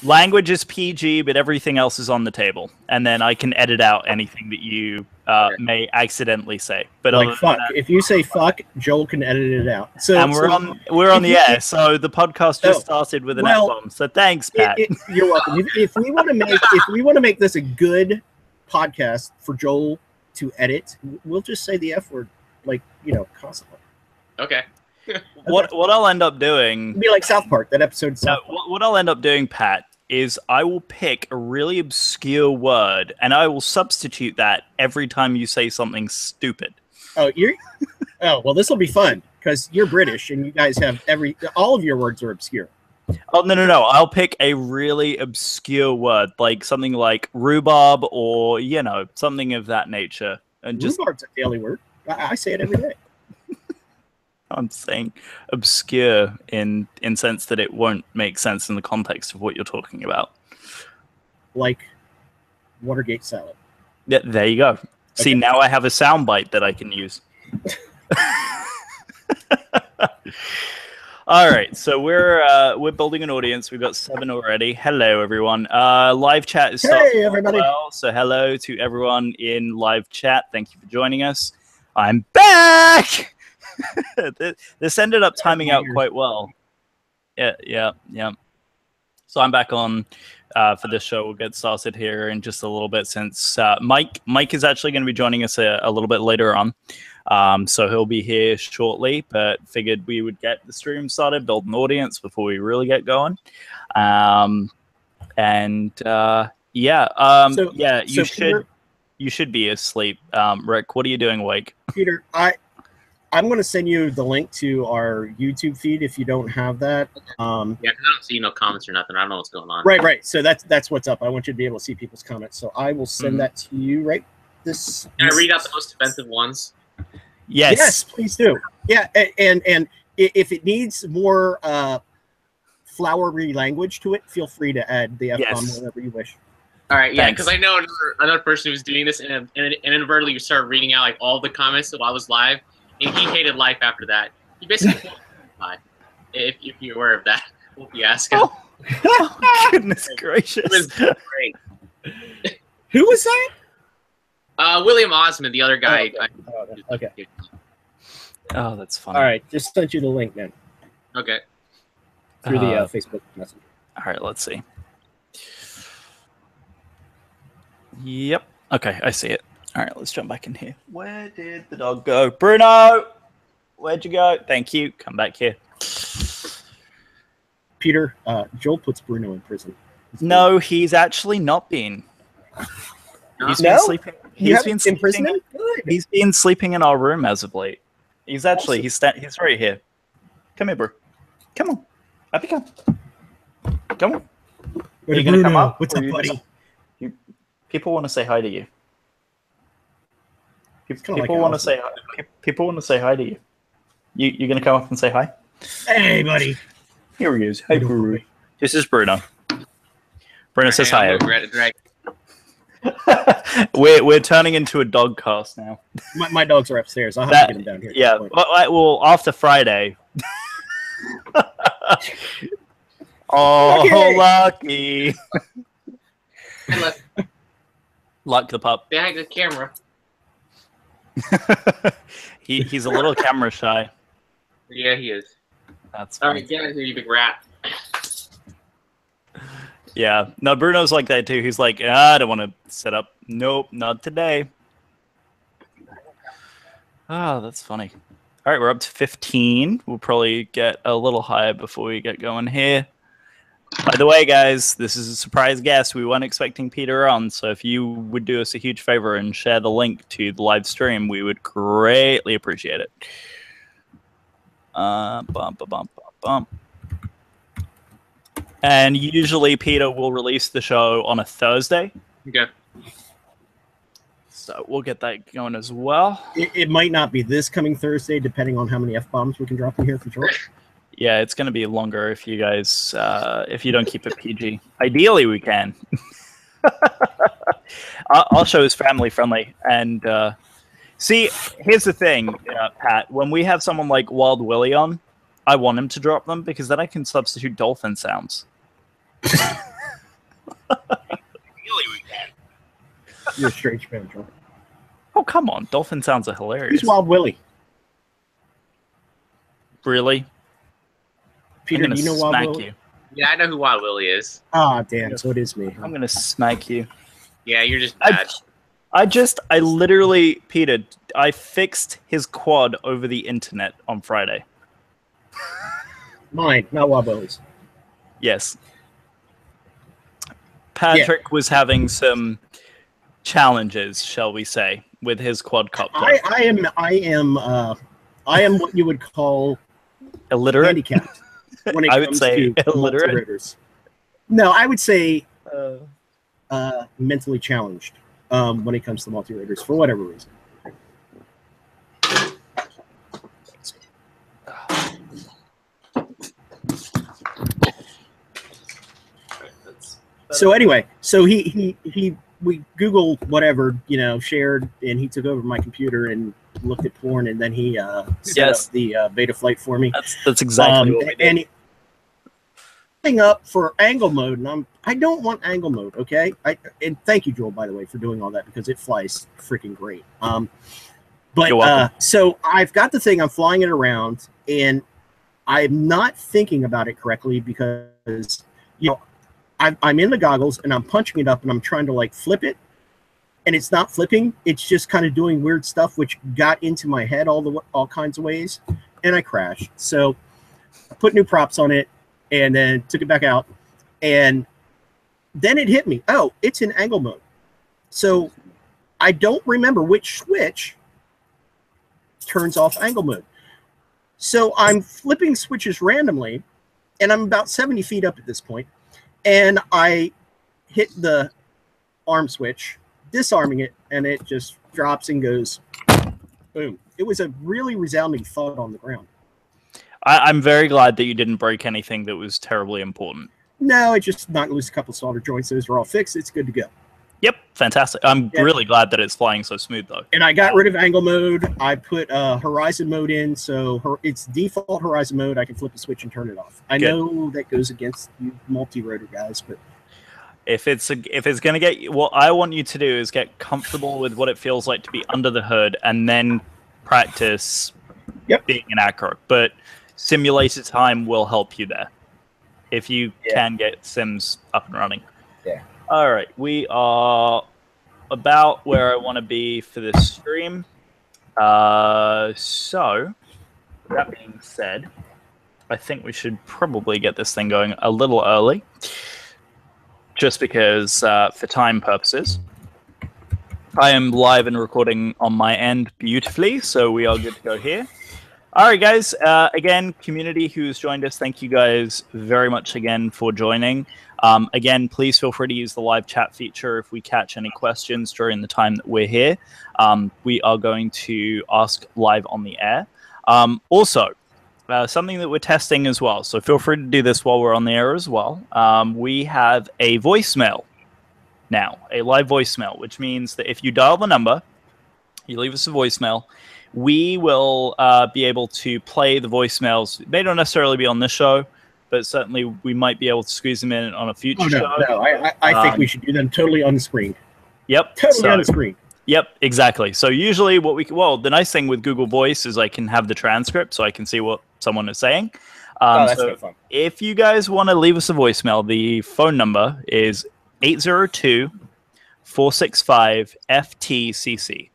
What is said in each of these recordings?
Language is PG, but everything else is on the table, and then I can edit out anything that you may accidentally say. But like fuck, if you say fuck, Joel can edit it out. So and we're on the air, so the podcast just started with an F-bomb. So thanks, Pat. You're welcome. If we want to make this a good podcast for Joel to edit, we'll just say the F word, like, constantly. Okay. What I'll end up doing... It'd be like South Park, that episode. What I'll end up doing, Pat, is I will pick a really obscure word, and I will substitute that every time you say something stupid. Oh, well, this will be fun, because you're British, and you guys have all of your words are obscure. Oh, no. I'll pick a really obscure word, like something like rhubarb, or, something of that nature. And Rhubarb's a daily word. I say it every day. I'm saying obscure in sense that it won't make sense in the context of what you're talking about. Like Watergate salad. Yeah, there you go. Okay. See, now I have a soundbite that I can use. All right, so we're building an audience. We've got 7 already. Hello, everyone. Live chat is starting. Hey, everybody. Well, so hello to everyone in live chat. Thank you for joining us. I'm back. This ended up timing out quite well. Yeah. So I'm back on for this show. We'll get started here in just a little bit, since Mike is actually going to be joining us a little bit later on. So he'll be here shortly, but figured we would get the stream started, build an audience before we really get going. You should be asleep. Rick, what are you doing awake? Peter, I'm going to send you the link to our YouTube feed if you don't have that. Because I don't see no comments or nothing. I don't know what's going on. Right. So that's what's up. I want you to be able to see people's comments. So I will send that to you Can I read out the most offensive ones? Yes, please do. Yeah, and if it needs more flowery language to it, feel free to add the F-bomb whenever you wish. All right, yeah, because I know another person who's doing this, and inadvertently started reading out like all the comments while I was live. And he hated life after that. He basically if you're aware of that. We'll be asking. Oh, goodness gracious. It was great. Who was that? William Osmond, the other guy. Okay. Oh, that's funny. All right, just sent you the link, man. Okay. Through the Facebook Messenger. All right, let's see. Yep. Okay, I see it. All right, let's jump back in here. Where did the dog go? Bruno! Where'd you go? Thank you. Come back here. Peter, Joel puts Bruno in prison. No, he's actually not been. He's been sleeping. He's been sleeping. He's been sleeping in our room as of late. He's actually he's right here. Come here, bro. Come on. Up you come. Come on. Are you gonna come up? What's up, buddy? People want to say hi to you. People want to say hi. People want to say hi to you. You're gonna come up and say hi? Hey, buddy. Here he is. Hey, Bruno. This is Bruno. Bruno says hi. We're turning into a dog cast now. My dogs are upstairs. I'll have to get them down here. Yeah. Well, after Friday. Oh, lucky. Luck the pup. Behind the camera. He's a little camera shy. Yeah, he is. That's funny. All right, get out here, you big rat. Yeah, no, Bruno's like that too. He's like, I don't want to set up. Nope, not today. Oh, that's funny. All right, we're up to 15. We'll probably get a little higher before we get going here. By the way, guys, this is a surprise guest. We weren't expecting Peter on, so if you would do us a huge favor and share the link to the live stream, we would greatly appreciate it. And usually Peter will release the show on a Thursday. Okay. So we'll get that going as well. It might not be this coming Thursday, depending on how many F-bombs we can drop in here for sure. Yeah, it's going to be longer if you guys, if you don't keep it PG. Ideally, we can. Our show is family friendly. And see, here's the thing, Pat. When we have someone like Wild Willie on, I want him to drop them because then I can substitute dolphin sounds. You're a strange man, John. Oh, come on. Dolphin sounds are hilarious. He's Wild Willie. Really? Peter, do you know Wild smack Willie? you. Yeah, I know who Wild Willie is. Ah, damn. So it is me. I'm going to smack you. Yeah, you're just bad. I literally, Peter, I fixed his quad over the internet on Friday. Mine, not Wild Willie's. Yes. Patrick was having some challenges, shall we say, with his quadcopter. I am what you would call illiterate. Handicapped when it I would comes say to illiterate. multi-rotors. No, I would say mentally challenged when it comes to multi-rotors for whatever reason. So anyway, so we Googled whatever, shared, and he took over my computer and looked at porn, and then he set up the beta Flite for me. That's exactly what we did. And thing up for angle mode, and I don't want angle mode, okay? And thank you, Joel, by the way, for doing all that, because it flies freaking great. But so I've got the thing, I'm flying it around, and I'm not thinking about it correctly because I'm in the goggles and I'm punching it up and I'm trying to like flip it, and it's not flipping. It's just kind of doing weird stuff, which got into my head all kinds of ways, and I crashed. So I put new props on it and then took it back out, and then it hit me. Oh, it's in angle mode. So I don't remember which switch turns off angle mode. So I'm flipping switches randomly, and I'm about 70 feet up at this point. And I hit the arm switch, disarming it, and it just drops and goes boom. It was a really resounding thud on the ground. I'm very glad that you didn't break anything that was terribly important. No, I just knocked loose a couple solder joints. Those are all fixed. It's good to go. Yep, fantastic. I'm really glad that it's flying so smooth, though. And I got rid of angle mode. I put horizon mode in, so it's default horizon mode. I can flip the switch and turn it off. I know that goes against you multi-rotor guys, but if it's going to get, what I want you to do is get comfortable with what it feels like to be under the hood, and then practice being an acro. But simulated time will help you there if you can get sims up and running. Yeah. All right, we are about where I want to be for this stream. So, that being said, I think we should probably get this thing going a little early, just because for time purposes. I am live and recording on my end beautifully, so we are good to go here. All right, guys. Again, community who's joined us, thank you guys very much again for joining. Again, please feel free to use the live chat feature if we catch any questions during the time that we're here. We are going to ask live on the air. Also, something that we're testing as well, so feel free to do this while we're on the air as well. We have a voicemail now, a live voicemail, which means that if you dial the number, you leave us a voicemail, we will be able to play the voicemails. It may not necessarily be on this show, but certainly we might be able to squeeze them in on a future show. No, I think we should do them totally unscreened. Yep. Totally unscreened. Yep, exactly. So usually the nice thing with Google Voice is I can have the transcript so I can see what someone is saying. That's so fun. If you guys want to leave us a voicemail, the phone number is 802-465-FTCC.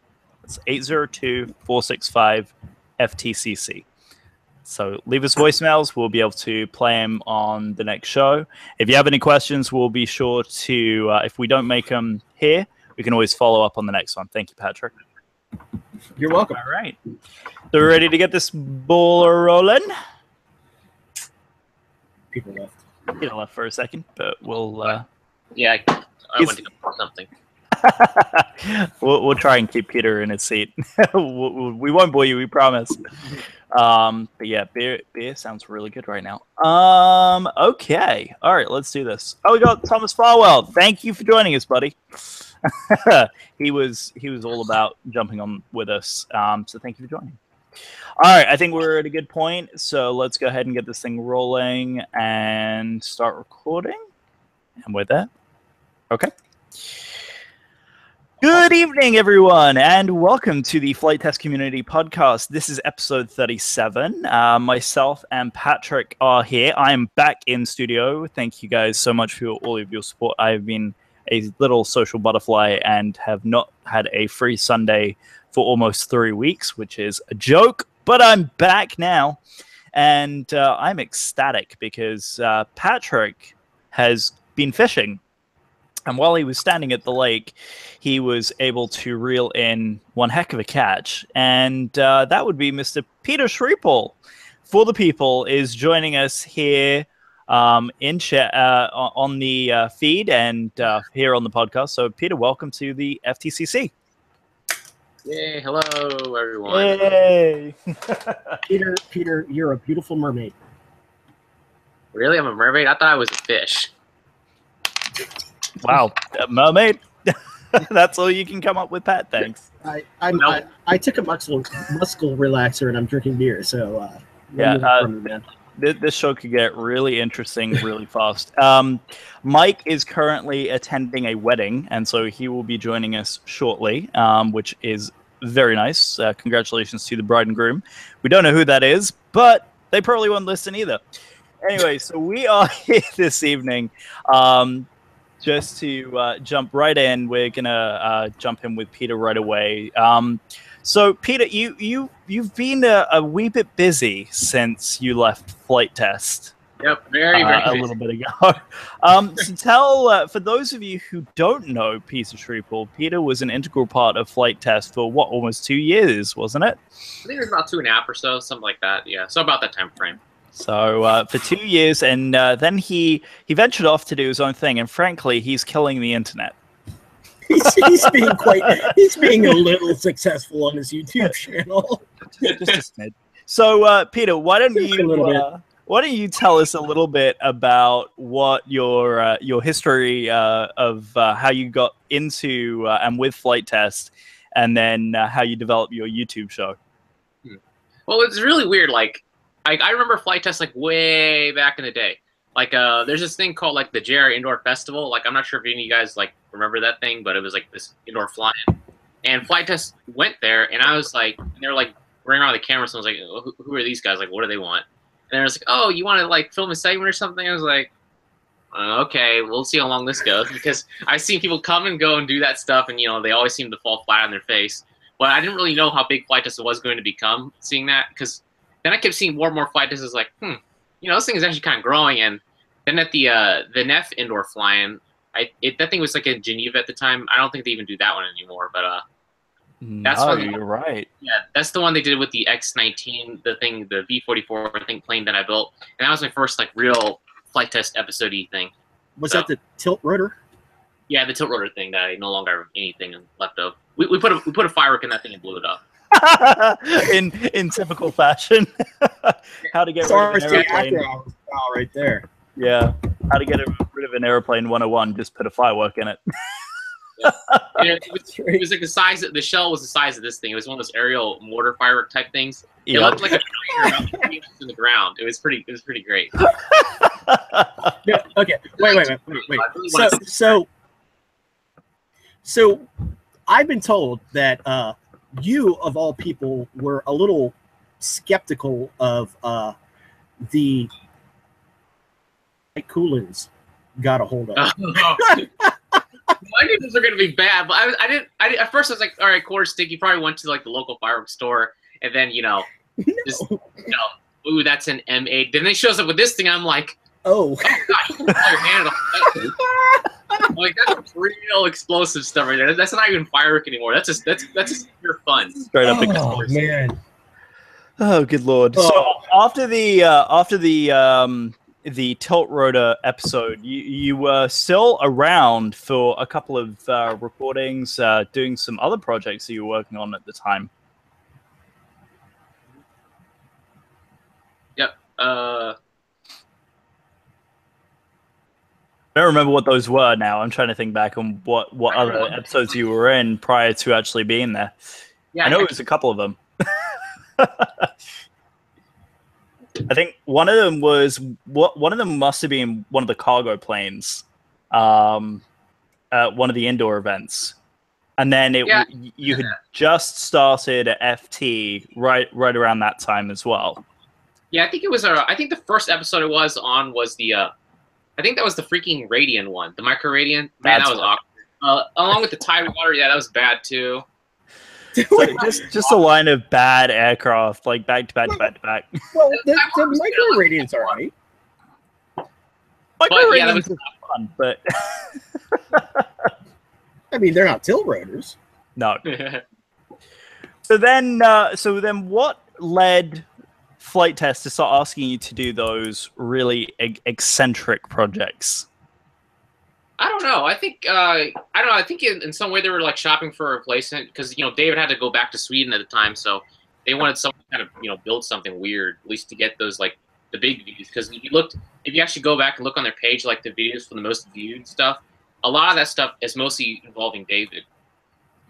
It's 802-465-FTCC. So leave us voicemails. We'll be able to play them on the next show. If you have any questions, we'll be sure to, if we don't make them here, we can always follow up on the next one. Thank you, Patrick. You're welcome. All right. So we're ready to get this ball rolling. People left. People left for a second, but we'll... Yeah, I went to go for something. We'll try and keep Peter in his seat. We won't bore you, we promise. But yeah, beer sounds really good right now. Okay. All right, let's do this. Oh, we got Thomas Farwell. Thank you for joining us, buddy. he was all about jumping on with us. So thank you for joining. All right, I think we're at a good point. So let's go ahead and get this thing rolling and start recording. And with that, okay. Good evening, everyone, and welcome to the Flight Test Community Podcast. This is episode 37. Myself and Patrick are here. I am back in studio. Thank you guys so much for all of your support. I've been a little social butterfly and have not had a free Sunday for almost 3 weeks, which is a joke, but I'm back now, and I'm ecstatic because Patrick has been fishing. And while he was standing at the lake, he was able to reel in one heck of a catch. And that would be Mr. Peter Sripol. For the People is joining us here in chat on the feed and here on the podcast. So, Peter, welcome to the FTCC. Yay, hello, everyone. Yay! Peter, you're a beautiful mermaid. Really? I'm a mermaid? I thought I was a fish. Wow, a mermaid? That's all you can come up with, Pat. Thanks. I took a muscle relaxer and I'm drinking beer, so this show could get really interesting really fast. Mike is currently attending a wedding, and so he will be joining us shortly, which is very nice. Congratulations to the bride and groom. We don't know who that is, but they probably won't listen either. Anyway, so we are here this evening. Just to jump right in, we're gonna jump in with Peter right away. So, Peter, you've been a wee bit busy since you left Flight Test. Yep, very a little bit ago. So tell for those of you who don't know Peter Sripol, Peter was an integral part of Flight Test for what, almost 2 years, wasn't it? I think it was about 2.5 or so, something like that. Yeah, so about that time frame. So for 2 years, and then he ventured off to do his own thing, and frankly, he's killing the internet. he's being a little successful on his YouTube channel. Just a smidge. So Peter, why don't you tell us a little bit about what your history of how you got into and with Flight Test, and then how you developed your YouTube show? Well, it's really weird. Like I remember Flight Test like way back in the day. Like there's this thing called like the JR Indoor Festival. Like I'm not sure if any of you guys like remember that thing, but it was like this indoor flying. And Flight Test went there, and I was like, and they were like running around the camera. So I was like, who are these guys? Like, what do they want? And they was like, oh, you want to like film a segment or something? I was like, okay, we'll see how long this goes, because I've seen people come and go and do that stuff, and you know they always seem to fall flat on their face. But I didn't really know how big Flight Test was going to become. Seeing that, because then I kept seeing more and more Flight Tests. Like, you know, this thing is actually kind of growing. And then at the NEF indoor flying, that thing was like in Geneva at the time. I don't think they even do that one anymore. But that's you're right. Yeah, that's the one they did with the X-19, the V-44 plane that I built, and that was my first like real Flight Test episode-y thing. Was that the tilt rotor? Yeah, the tilt rotor thing that I no longer have anything left of. We put a firework in that thing and blew it up. in typical fashion. How to get rid of an airplane. Right there. Yeah. How to get rid of an airplane 101, just put a firework in it. Yeah. It was like the size the shell was the size of this thing. It was one of those aerial mortar firework type things. It looked like a tiger about 3 inches in the ground. It was pretty great. Yeah, okay. Wait. So I've been told that you, of all people, were a little skeptical of the Coolins got a hold of. I knew those were gonna be bad, but I didn't. At first, I was like, "All right, quarter stick." You probably went to like the local fireworks store, and then ooh, that's an M8. Then it shows up with this thing. I'm like, oh God, you can put your hand on that. Like that's real explosive stuff right there. That's not even firework anymore. That's just pure fun. Straight up explosive. Man. Oh, good Lord. Oh. So after the tilt rotor episode, you were still around for a couple of recordings, doing some other projects that you were working on at the time. Yep. I don't remember what those were now. I'm trying to think back on what other episodes you were in prior to actually being there. Yeah, I know it was a couple of them. I think one of them must have been one of the cargo planes, one of the indoor events. And then you had just started at FT right around that time as well. Yeah, I think it was. I think the first episode it was on was the. I think that was the freaking Radiant one, the Micro Radiant. Man, that was awkward. Along with the Tidewater, yeah, that was bad too. So just a line of bad aircraft, like back to back to back to back. Well, the Micro Radiant's all right. Micro Radiant's fun, but I mean, they're not tilt rotors. No. So then, what led Flight Test to start asking you to do those really eccentric projects? I don't know. I think I don't know. I think in some way they were like shopping for a replacement because David had to go back to Sweden at the time, so they wanted someone to kind of build something weird, at least to get those like the big views. Because if you actually go back and look on their page, like the videos for the most viewed stuff, a lot of that stuff is mostly involving David.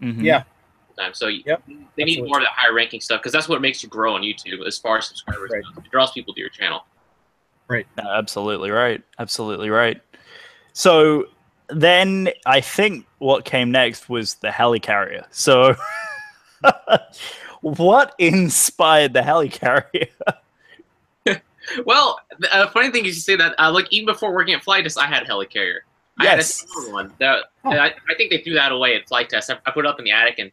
Mm-hmm. Yeah. So they need more of that higher ranking stuff because that's what makes you grow on YouTube as far as subscribers. Right. It draws people to your channel. Right. No, absolutely right. Absolutely right. So then I think what came next was the helicarrier. So what inspired the helicarrier? Well, the funny thing is you say that, like even before working at Flight Test, I had a helicarrier. Yes. I had a similar one. I think they threw that away at Flight Test. I put it up in the attic, and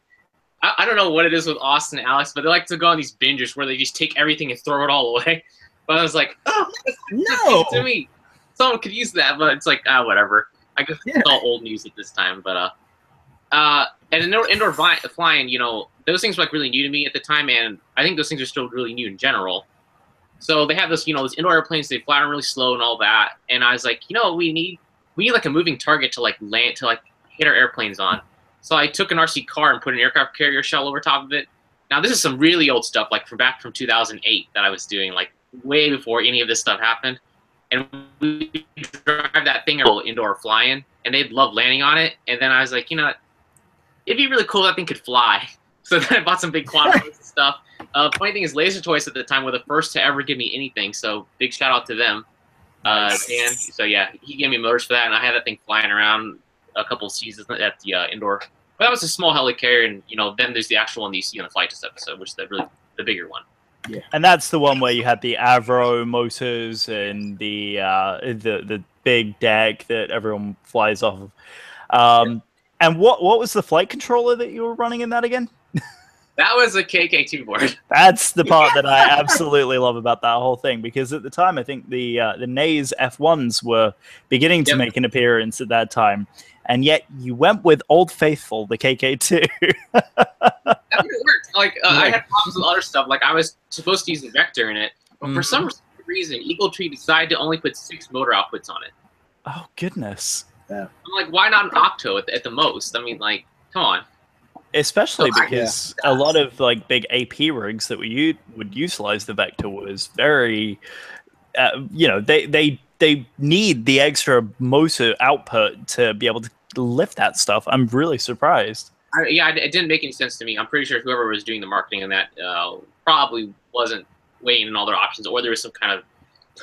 I don't know what it is with Austin and Alex, but they like to go on these binges where they just take everything and throw it all away. But I was like, oh, no, to me, someone could use that, but it's like, whatever. I guess it's all old news at this time. But and indoor flying, those things were like really new to me at the time, and I think those things are still really new in general. So they have this, those indoor airplanes. They fly around really slow and all that. And I was like, we need like a moving target to like land to like hit our airplanes on. So I took an RC car and put an aircraft carrier shell over top of it. Now this is some really old stuff, like back from 2008 that I was doing, like way before any of this stuff happened. And we drive that thing indoor flying, and they'd love landing on it. And then I was like, it'd be really cool if that thing could fly. So then I bought some big quad and stuff. Funny thing is, Laser Toys at the time were the first to ever give me anything. So big shout out to them. Dan. So yeah, he gave me motors for that, and I had that thing flying around a couple of seasons at the indoor. But that was a small helicarrier, and then there's the actual one you see on the Flight Test episode, which is the bigger one. Yeah, and that's the one where you had the Avro motors and the big deck that everyone flies off of. And what was the flight controller that you were running in that again? That was a KK2 board. That's the part that I absolutely love about that whole thing, because at the time I think the Naze F1s were beginning to make an appearance at that time, and yet you went with Old Faithful, the KK2. That worked. Like I had problems with other stuff. Like I was supposed to use a Vector in it, but for some reason, Eagle Tree decided to only put 6 motor outputs on it. Oh goodness! Yeah. I'm like, why not an Octo at the most? I mean, like, come on. Especially because a lot of like big AP rigs that we would utilize the Vector was very, they need the extra motor output to be able to lift that stuff. I'm really surprised. It didn't make any sense to me. I'm pretty sure whoever was doing the marketing on that probably wasn't weighing in all their options, or there was some kind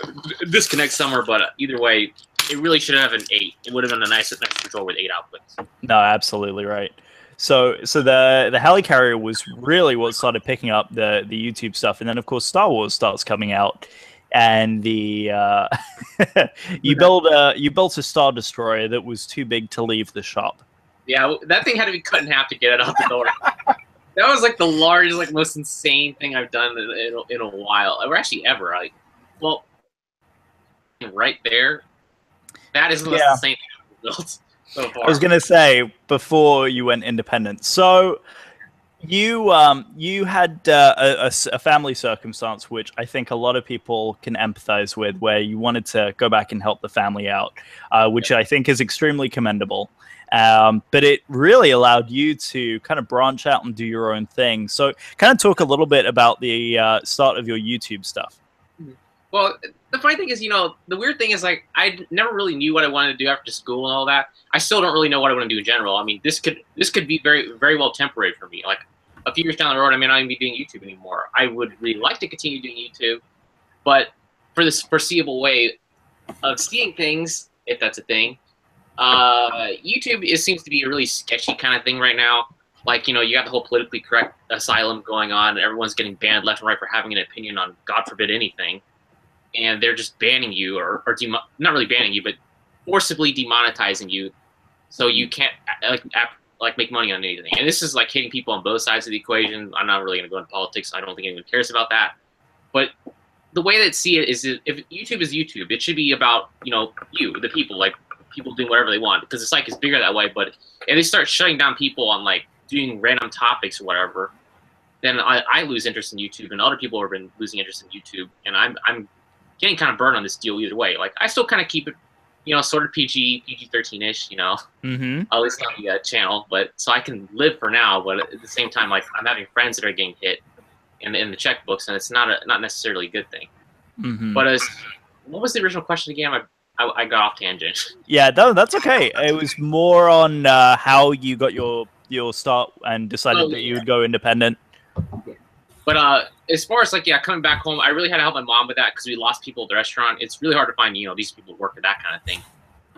of disconnect somewhere. But either way, it really should have an 8. It would have been a nice control with 8 outputs. No, absolutely right. So the helicarrier was really what started picking up the YouTube stuff, and then of course Star Wars starts coming out, and the you built a Star Destroyer that was too big to leave the shop. Yeah, that thing had to be cut in half to get it out the door. That was like the largest, like most insane thing I've done in a while, or actually ever. Right there, that is the most insane thing I've built. So far. I was going to say, before you went independent, so you had a family circumstance, which I think a lot of people can empathize with, where you wanted to go back and help the family out, which I think is extremely commendable. But it really allowed you to kind of branch out and do your own thing. So kind of talk a little bit about the start of your YouTube stuff. Well, the funny thing is, the weird thing is, like, I never really knew what I wanted to do after school and all that. I still don't really know what I want to do in general. I mean, this could be very, very well temporary for me. Like, a few years down the road, I may not even be doing YouTube anymore. I would really like to continue doing YouTube, but for this foreseeable way of seeing things, if that's a thing, YouTube seems to be a really sketchy kind of thing right now. Like, you got the whole politically correct asylum going on. And everyone's getting banned left and right for having an opinion on, God forbid, anything. And they're just banning you, or not really banning you, but forcibly demonetizing you, so you can't make money on anything. And this is like hitting people on both sides of the equation. I'm not really going to go into politics. I don't think anyone cares about that. But the way that see it is, if YouTube is YouTube, it should be about you, the people, like people doing whatever they want, because the site is bigger that way. But if they start shutting down people on like doing random topics or whatever, then I lose interest in YouTube, and other people have been losing interest in YouTube, and I'm getting kind of burned on this deal either way. Like, I still kind of keep it, sort of PG-13-ish, at least on the channel, but so I can live for now. But at the same time, like, I'm having friends that are getting hit in the checkbooks, and it's not necessarily a good thing. But what was the original question again? I got off tangent. Yeah, that's okay. It was more on how you got your start and decided that you would go independent. But as far as coming back home, I really had to help my mom with that because we lost people at the restaurant. It's really hard to find these people who work at that kind of thing.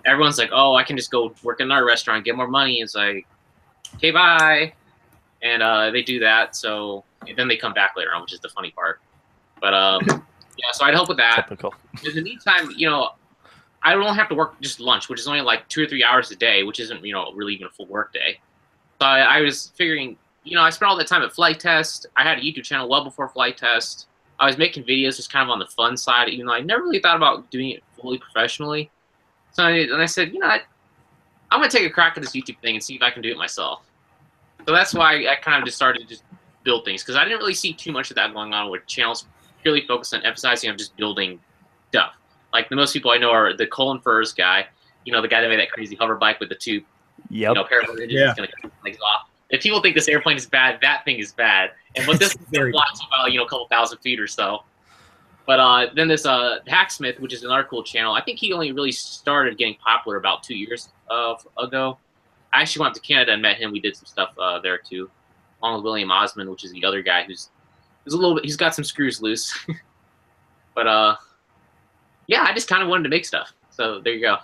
Everyone's like, oh, I can just go work in another restaurant and get more money. It's like, okay, bye. And they do that. So then they come back later on, which is the funny part. But yeah, so I'd help with that. Typical. In the meantime, I don't have to work just lunch, which is only like 2 or 3 hours a day, which isn't really even a full work day. So I was figuring. I spent all that time at Flite Test. I had a YouTube channel well before Flite Test. I was making videos just kind of on the fun side, even though I never really thought about doing it fully professionally. So I said, I'm going to take a crack at this YouTube thing and see if I can do it myself. So that's why I kind of just started to just build things, because I didn't really see too much of that going on with channels purely focused on emphasizing on just building stuff. Like, the most people I know are the Colin Furs guy, the guy that made that crazy hover bike with the two parallel engines that's going to cut legs off. If people think this airplane is bad, that thing is bad. And but this flies about a couple thousand feet or so. But then this Hacksmith, which is another cool channel, I think he only really started getting popular about 2 years ago. I actually went up to Canada and met him. We did some stuff there too, along with William Osmond, which is the other guy who's a little bit. He's got some screws loose. But yeah, I just kind of wanted to make stuff. So there you go.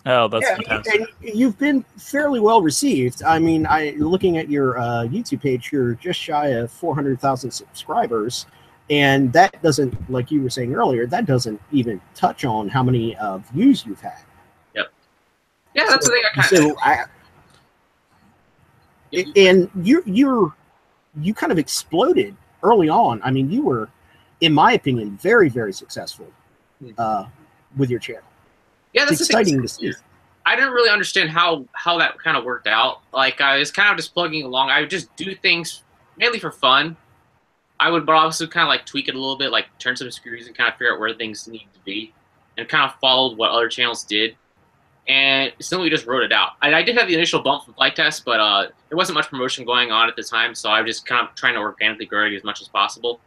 Oh, that's fantastic. And you've been fairly well received. I mean, looking at your YouTube page, you're just shy of 400,000 subscribers, and that doesn't, like you were saying earlier, that doesn't even touch on how many views you've had. Yep. Yeah, that's the thing. I kind of. And you kind of exploded early on. I mean, you were, in my opinion, very, very successful with your channel. Yeah, that's exciting to see. I didn't really understand how that kind of worked out. Like, I was kind of just plugging along. I would just do things mainly for fun. I would, but also kind of like tweak it a little bit, like turn some screws and kind of figure out where things need to be, and kind of followed what other channels did. And simply just wrote it out. I did have the initial bump from Flite Test, but there wasn't much promotion going on at the time, so I was just kind of trying to organically grow it as much as possible.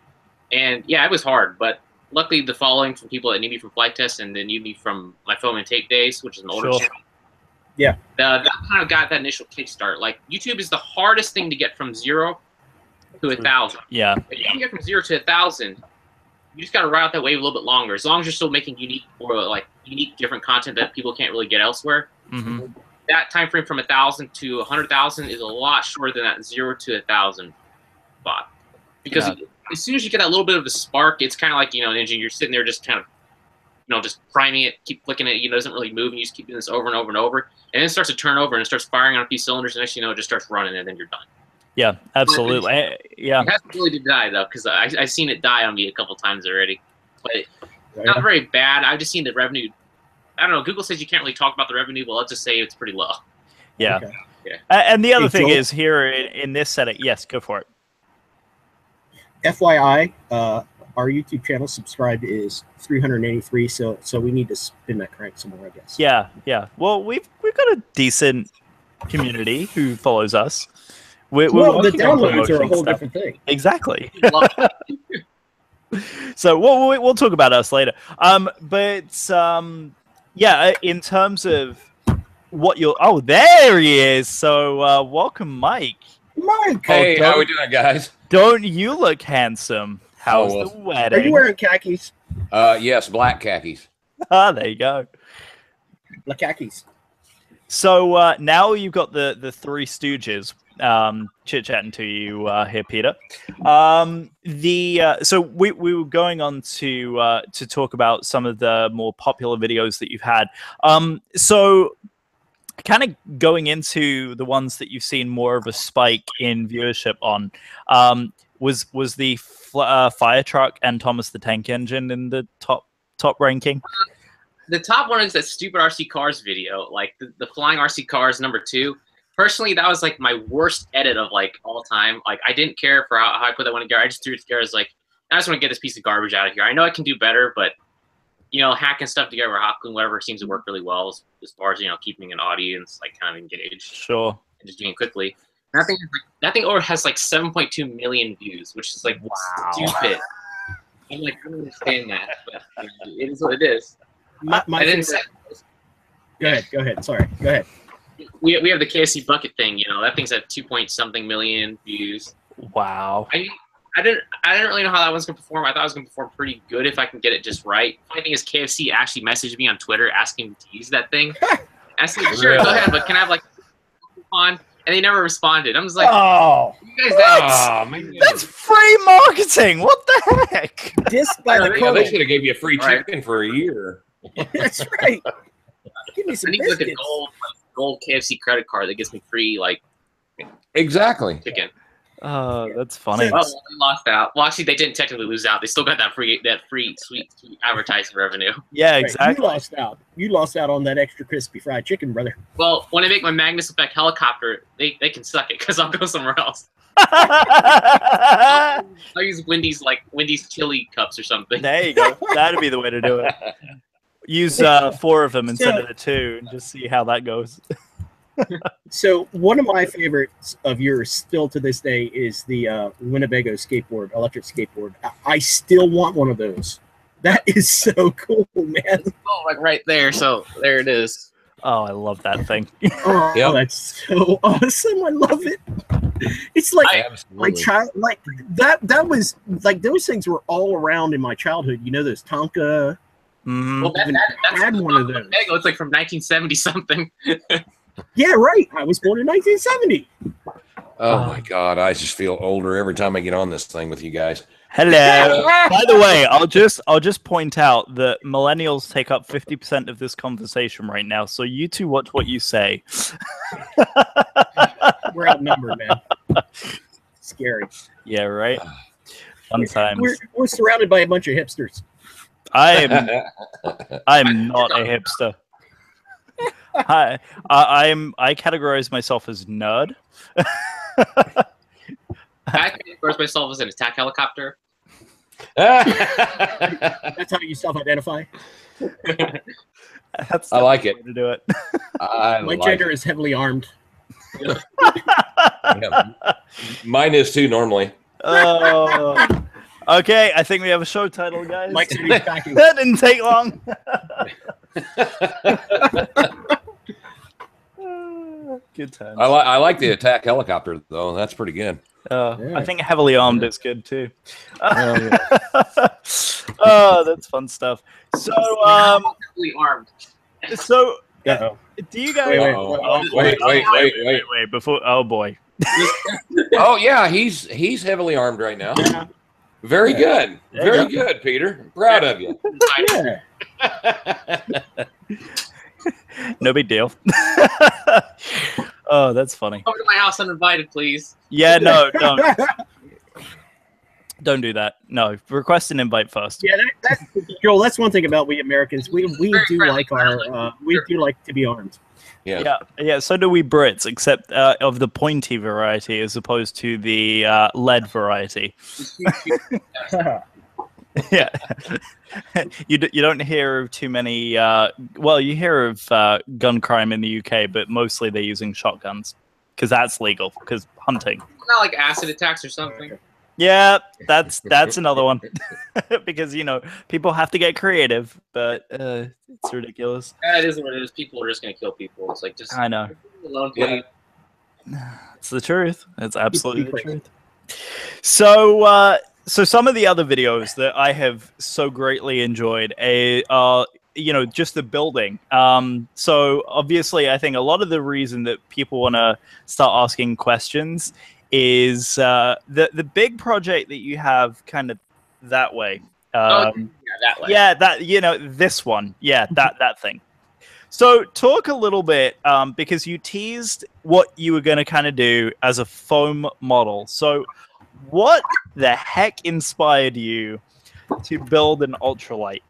And yeah, it was hard, but luckily, the following from people that knew me from Flite Test and then knew me from my Film and Tape days, which is an older channel. Yeah. That kind of got that initial kickstart. Like, YouTube is the hardest thing to get from 0 to 1,000. Yeah. If you can get from 0 to 1,000, you just got to ride out that wave a little bit longer. As long as you're still making unique, different content that people can't really get elsewhere. That time frame from 1,000 to 100,000 is a lot shorter than that 0 to 1,000 spot. Because as soon as you get that little bit of a spark, it's kind of like, an engine. You're sitting there just kind of, just priming it, keep flicking it. It doesn't really move, and you just keep doing this over and over and over. And then it starts to turn over, and it starts firing on a few cylinders, and next thing you know, it just starts running, and then you're done. Yeah, absolutely. It hasn't really die, though, because I've seen it die on me a couple times already. But not very bad. I've just seen the revenue. I don't know. Google says you can't really talk about the revenue, but let's just say it's pretty low. Yeah. Okay. Yeah. And the other thing is here in this setting. Yes, go for it. FYI, our YouTube channel subscribed is 383, so we need to spin that crank somewhere, I guess. Yeah, yeah. Well, we've got a decent community who follows us. The downloads are a whole different thing. Exactly. So we'll talk about us later. Yeah, in terms of what you're... Oh, there he is. So welcome, Mike. Mike! Hey, how we doing, guys? Don't you look handsome? How's the wedding? Are you wearing khakis? Yes, black khakis. Ah, there you go. The khakis. So now you've got the Three Stooges chit-chatting to you here, Peter. So we were going on to talk about some of the more popular videos that you've had. So kind of going into the ones that you've seen more of a spike in viewership on, was the fire truck and Thomas the Tank Engine in the top ranking? The top one is that stupid RC Cars video, like the flying RC Cars #2. Personally, that was like my worst edit of like all time. Like I didn't care for how I put that one together. I just threw it together as like, I just want to get this piece of garbage out of here. I know I can do better, but you know, hacking stuff together or hacking whatever seems to work really well as far as, you know, keeping an audience like kind of engaged. Sure. And just doing it quickly. And that thing over has like 7.2 million views, which is like stupid. I'm like, I don't understand that, but you know, it is what it is. My Go ahead. Sorry. Go ahead. We have the KFC bucket thing, you know, that thing's at 2-point-something million views. Wow. I didn't really know how that one's gonna perform. I thought it was gonna perform pretty good if I can get it just right. Funny thing is, KFC actually messaged me on Twitter asking me to use that thing. I said, sure, go ahead, but can I have like a coupon? And they never responded. I'm just like, oh, you guys, that's free marketing. What the heck? Disc by the they should have gave you a free chicken for a year. That's right. Give me some I need biscuits. like a gold KFC credit card that gets me free like Exactly. chicken. That's funny. Well, they lost out. Well, actually, they didn't technically lose out. They still got that free sweet advertising revenue. Yeah, Right, exactly. you lost out. You lost out on that extra crispy fried chicken, brother. Well, when I make my Magnus Effect helicopter, they can suck it because I'll go somewhere else. I'll use Wendy's chili cups or something. There you go. That'd be the way to do it. Use 4 of them instead of the 2 and just see how that goes. So one of my favorites of yours still to this day is the Winnebago electric skateboard. I still want one of those. That is so cool, man. Oh, like right there. So there it is. Oh, I love that thing. Oh, Yep. that's so awesome. I love it. It's like my child, like that was like those things were all around in my childhood. You know, those Tonka. Mm-hmm. Well, that's had one of those. Winnebago. It's like from 1970 something. Yeah, right. I was born in 1970. Oh my God, I just feel older every time I get on this thing with you guys. Hello. By the way, I'll just point out that millennials take up 50% of this conversation right now. So you two watch what you say. We're outnumbered, man. Scary. Yeah, right. Sometimes We're surrounded by a bunch of hipsters. I'm not a hipster. I categorize myself as nerd. I categorize myself as an attack helicopter. That's how you self-identify. That's I like it. way to do it. My gender is heavily armed. Yeah. Mine is too normally. Okay, I think we have a show title, guys. Mike said he's packing. That didn't take long. Good times. I like the attack helicopter though. That's pretty good. Yeah. I think heavily armed is good too. Yeah. Oh, that's fun stuff. So, Heavily armed. so Uh-oh. do you guys? Wait. Before, oh boy. Oh yeah, he's heavily armed right now. Very good. Very good, Peter. I'm proud of you. Yeah. No big deal. Oh, that's funny. Come to my house uninvited, please. Yeah, no, don't do that. No, request an invite first. Yeah, Joel, that's one thing about we Americans. We do like to be armed. Yeah. So do we Brits, except of the pointy variety as opposed to the lead variety. Yeah. You don't hear of too many. Well, you hear of gun crime in the UK, but mostly they're using shotguns because that's legal. Because hunting. Not like acid attacks or something. Yeah, that's another one. Because people have to get creative, but it's ridiculous. Yeah, it is what it is. People are just gonna kill people. It's like just. I know. Alone, please. It's the truth. It's absolutely the truth. So some of the other videos that I have so greatly enjoyed are just the building. So obviously, I think a lot of the reason that people want to start asking questions is the big project that you have kind of that way. That way. Yeah, this one. Yeah, that thing. So talk a little bit, because you teased what you were going to kind of do as a foam model. So what the heck inspired you to build an ultralight?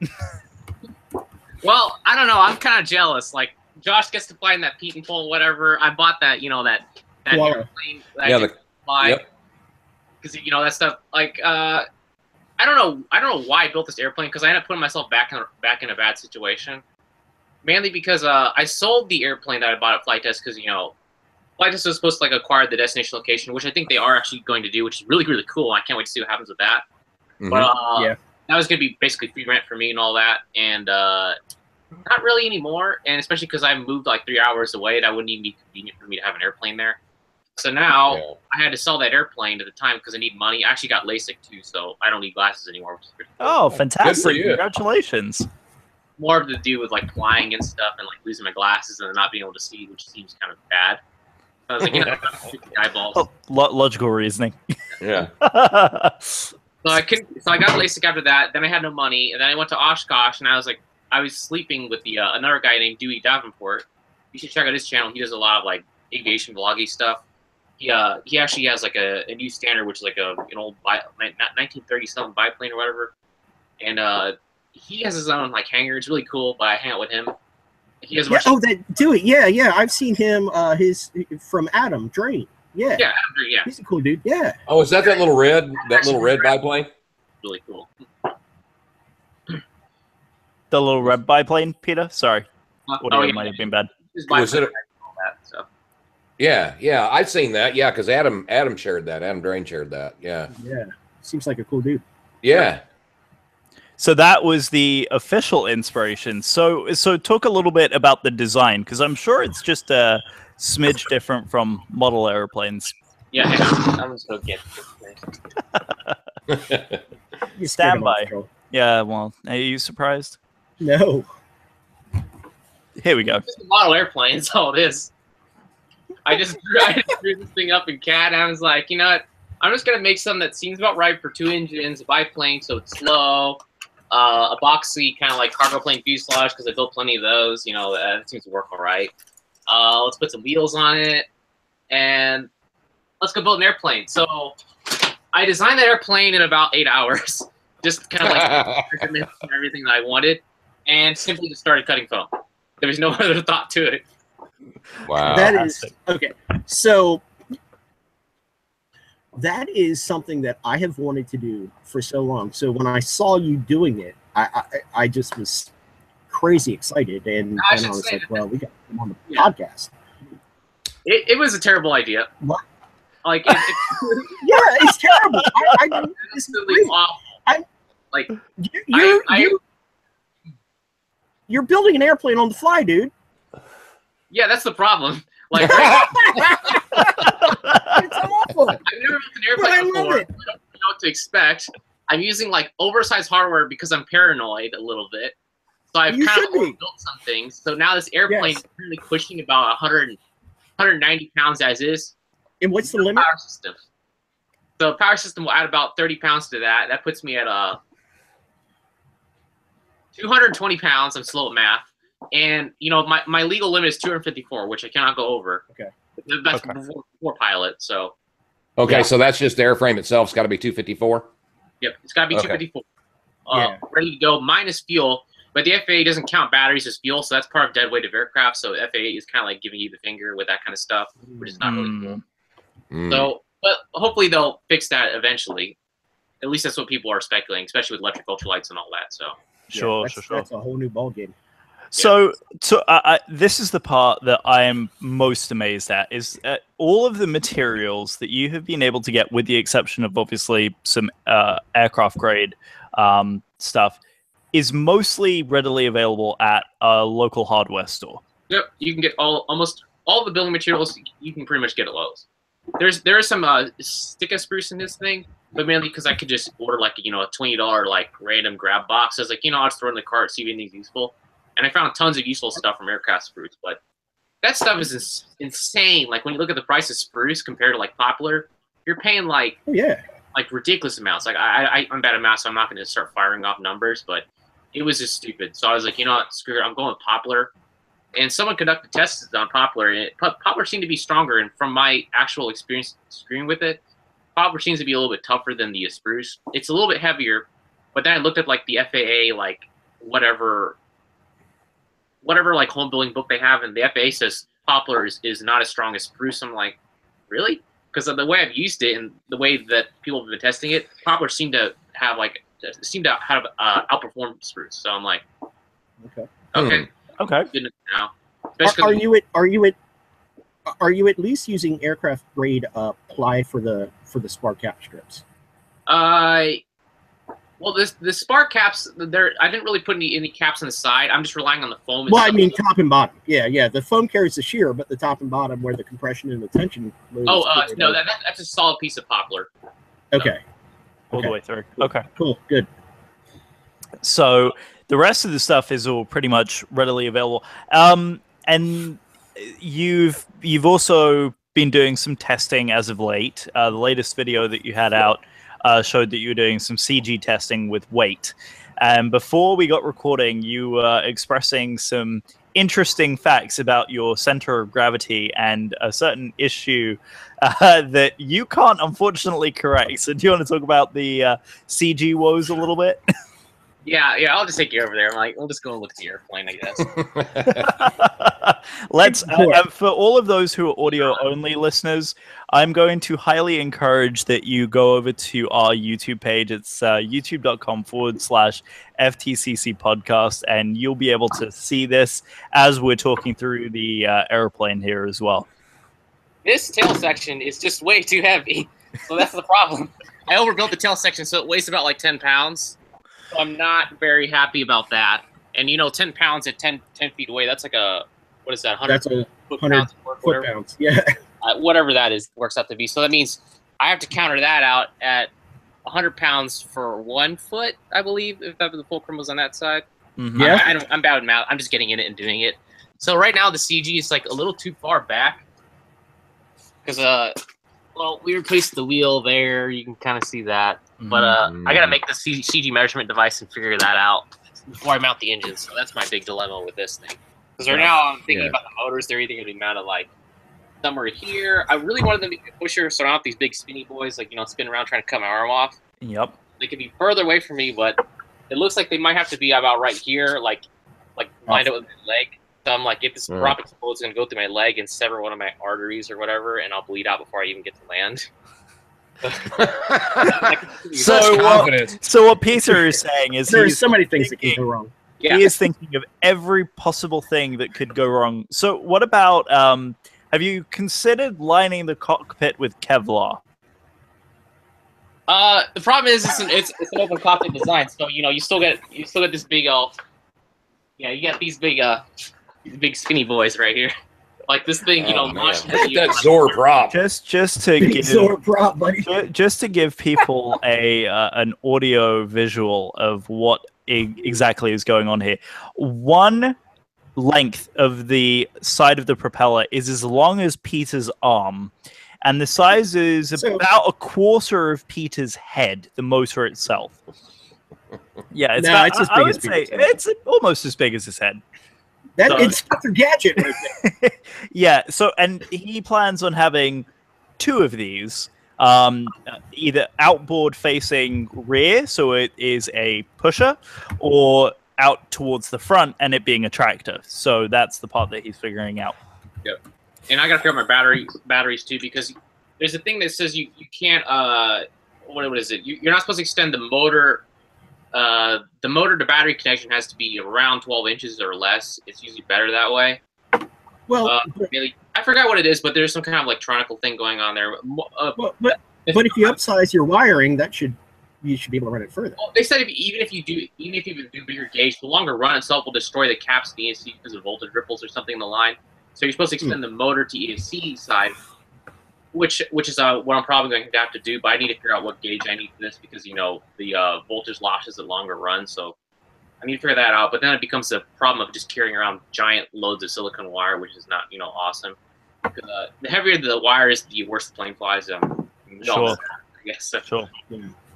Well, I don't know. I'm kind of jealous. Like, Josh gets to fly in that Pete and Pole, whatever. I bought that, that airplane that I could fly. Because, that stuff, like, I don't know why I built this airplane, because I ended up putting myself back in a bad situation. Mainly because I sold the airplane that I bought at Flite Test, because, Flite Test was supposed to, like, acquire the destination location, which I think they are actually going to do, which is really, really cool. I can't wait to see what happens with that. Mm-hmm. But, that was going to be basically free rent for me and all that, and not really anymore, and especially because I moved like 3 hours away, that wouldn't even be convenient for me to have an airplane there. So now I had to sell that airplane at the time because I need money. I actually got LASIK too, so I don't need glasses anymore, which is pretty cool. Oh, fantastic. Congratulations. More of to do with like flying and stuff and like losing my glasses and not being able to see, which seems kind of bad. So I was like, eyeballs. Oh, logical reasoning. Yeah. So I got LASIK after that. Then I had no money, and then I went to Oshkosh, and I was sleeping with the another guy named Dewey Davenport. You should check out his channel. He does a lot of like aviation vloggy stuff. He actually has like a new standard, which is like an old 1930 something biplane or whatever. And he has his own like hangar. It's really cool. But I hang out with him. He has that Dewey. Yeah. I've seen him. From Adam Drain. Yeah. Yeah, he's a cool dude. Yeah. Oh, is that little red biplane? Really cool. The little red biplane, Peter? Sorry. Audio might have been bad. Was it Yeah, I've seen that. Yeah, because Adam shared that. Adam Drain shared that. Yeah. Yeah. Seems like a cool dude. Yeah. So that was the official inspiration. So talk a little bit about the design, because I'm sure it's just a smidge different from model airplanes. Yeah, I'm just gonna get this. Stand by. Yeah, well, are you surprised? No. Here we go. It's a model airplane, that's all it is. I just drew this thing up in CAD, and I was like, you know what? I'm just gonna make something that seems about right for 2 engines, a biplane, so it's slow, a boxy kind of like cargo plane fuselage, because I built plenty of those. That seems to work all right. Let's put some wheels on it, and let's go build an airplane. So I designed that airplane in about 8 hours, just kind of like everything that I wanted, and simply just started cutting foam. There was no other thought to it. Wow. That is okay. So that is something that I have wanted to do for so long. So when I saw you doing it, I just was crazy excited, and I was like, well, we got him on the podcast. It was a terrible idea. What? Like, yeah, it's terrible. It's really awful. You're building an airplane on the fly, dude. Yeah, that's the problem. Like, it's awful. I've never built an airplane before. I don't know what to expect. I'm using like oversized hardware because I'm paranoid a little bit. So I've kind of built some things. So now this airplane is really pushing about 190 pounds as is. And what's the limit? Power system. So the power system will add about 30 pounds to that. That puts me at 220 pounds. I'm slow at math. And, my legal limit is 254, which I cannot go over. Okay. That's before pilot, so. Okay, so that's just the airframe itself. It's got to be 254? Yep, it's got to be 254. Ready to go, minus fuel. But the FAA doesn't count batteries as fuel, so that's part of dead weight of aircraft. So FAA is kind of like giving you the finger with that kind of stuff, which is not really cool. So, but hopefully they'll fix that eventually. At least that's what people are speculating, especially with electric ultralights and all that. So sure. That's a whole new ballgame. So this is the part that I am most amazed at, is all of the materials that you have been able to get, with the exception of obviously some aircraft grade stuff, is mostly readily available at a local hardware store. Yep, you can get almost all the building materials. You can pretty much get at Lowe's. There is some stick spruce in this thing, but mainly because I could just order like a $20 like random grab box. I was like, I'll just throw it in the cart, see if anything's useful. and I found tons of useful stuff from aircraft spruce. But that stuff is insane. Like when you look at the price of spruce compared to like poplar, you're paying like ridiculous amounts. Like I'm bad at math, so I'm not going to start firing off numbers, but it was just stupid. So I was like, you know what, screw it, I'm going with poplar. And someone conducted tests on poplar, and poplar seemed to be stronger. And from my actual experience screwing with it, poplar seems to be a little bit tougher than the spruce. It's a little bit heavier, but then I looked at like the FAA, like whatever like home building book they have, and the FAA says poplar is not as strong as spruce. I'm like, really? Because of the way I've used it and the way that people have been testing it, poplar seem to have outperform spruce. So I'm like, okay. Good now. Are you at least using aircraft grade ply for the spar cap strips? Well, the spar caps, I didn't really put any caps on the side. I'm just relying on the foam. Well, I mean top and bottom. Yeah. The foam carries the shear, but the top and bottom where the compression and the tension. No, that's a solid piece of poplar. Okay. All the way through. Okay. Cool. Good. So the rest of the stuff is all pretty much readily available. And you've also been doing some testing as of late. The latest video that you had out showed that you were doing some CG testing with weight. And before we got recording, you were expressing some interesting facts about your center of gravity and a certain issue that you can't unfortunately correct. So do you want to talk about the CG woes a little bit? Yeah, I'll just take you over there. I'm like, we'll just go and look at the airplane, I guess. Let's, for all of those who are audio-only listeners, I'm going to highly encourage that you go over to our YouTube page. It's youtube.com/FTCC podcast, and you'll be able to see this as we're talking through the airplane here as well. This tail section is just way too heavy, so that's the problem. I overbuilt the tail section, so it weighs about like 10 pounds. So I'm not very happy about that. And, 10 pounds at 10 feet away, that's like what is that, 100 That's a 100 foot pounds. Yeah. Whatever that is, works out to be. So that means I have to counter that out at 100 pounds for 1 foot, I believe, if the fulcrum was on that side. Mm-hmm. Yeah. I'm bad with math. I'm just getting in it and doing it. So right now the CG is like a little too far back. Because, we replaced the wheel there. You can kind of see that. But I got to make the CG measurement device and figure that out before I mount the engine. So that's my big dilemma with this thing. Because right now I'm thinking about the motors. They're either going to be mounted like somewhere here. I really wanted them to be a pusher, so I don't have these big spinny boys like, spin around trying to cut my arm off. Yep. They could be further away from me, but it looks like they might have to be about right here, like lined up with my leg. So I'm like, if this prop explodes, it's going to go through my leg and sever one of my arteries or whatever, and I'll bleed out before I even get to land. So what Peter is saying is there's so many things that can go wrong. Yeah. He is thinking of every possible thing that could go wrong. So what about have you considered lining the cockpit with Kevlar? The problem is it's an open cockpit design, so you still get this big you got these big skinny boys right here. Like this thing, launched. That Zor prop. Just to give Zor prop, buddy. Just to give people an audio visual of what exactly is going on here. One length of the side of the propeller is as long as Peter's arm, and the size is about a quarter of Peter's head. The motor itself. Yeah, it's as big as Peter's head. It's almost as big as his head. It's Inspector Gadget right there. Yeah, and he plans on having 2 of these, either outboard facing rear, so it is a pusher, or out towards the front and it being a tractor. So that's the part that he's figuring out. Yep. And I got to figure out my batteries too, because there's a thing that says you can't, what is it? You're not supposed to extend the motor. The motor to battery connection has to be around 12 inches or less. It's usually better that way. Well, I forgot what it is, but there's some kind of electronical thing going on there. But if you upsize your wiring, you should be able to run it further. Well, they said even if you do bigger gauge, the longer run itself will destroy the caps of the ESC because of voltage ripples or something in the line. So you're supposed to extend the motor to ESC side, which is what I'm probably going to have to do. But I need to figure out what gauge I need for this because the voltage losses at longer runs. So I need to figure that out. But then it becomes a problem of just carrying around giant loads of silicone wire, which is not, awesome. The heavier the wire is, the worse the plane flies. Sure. I guess. So. Sure.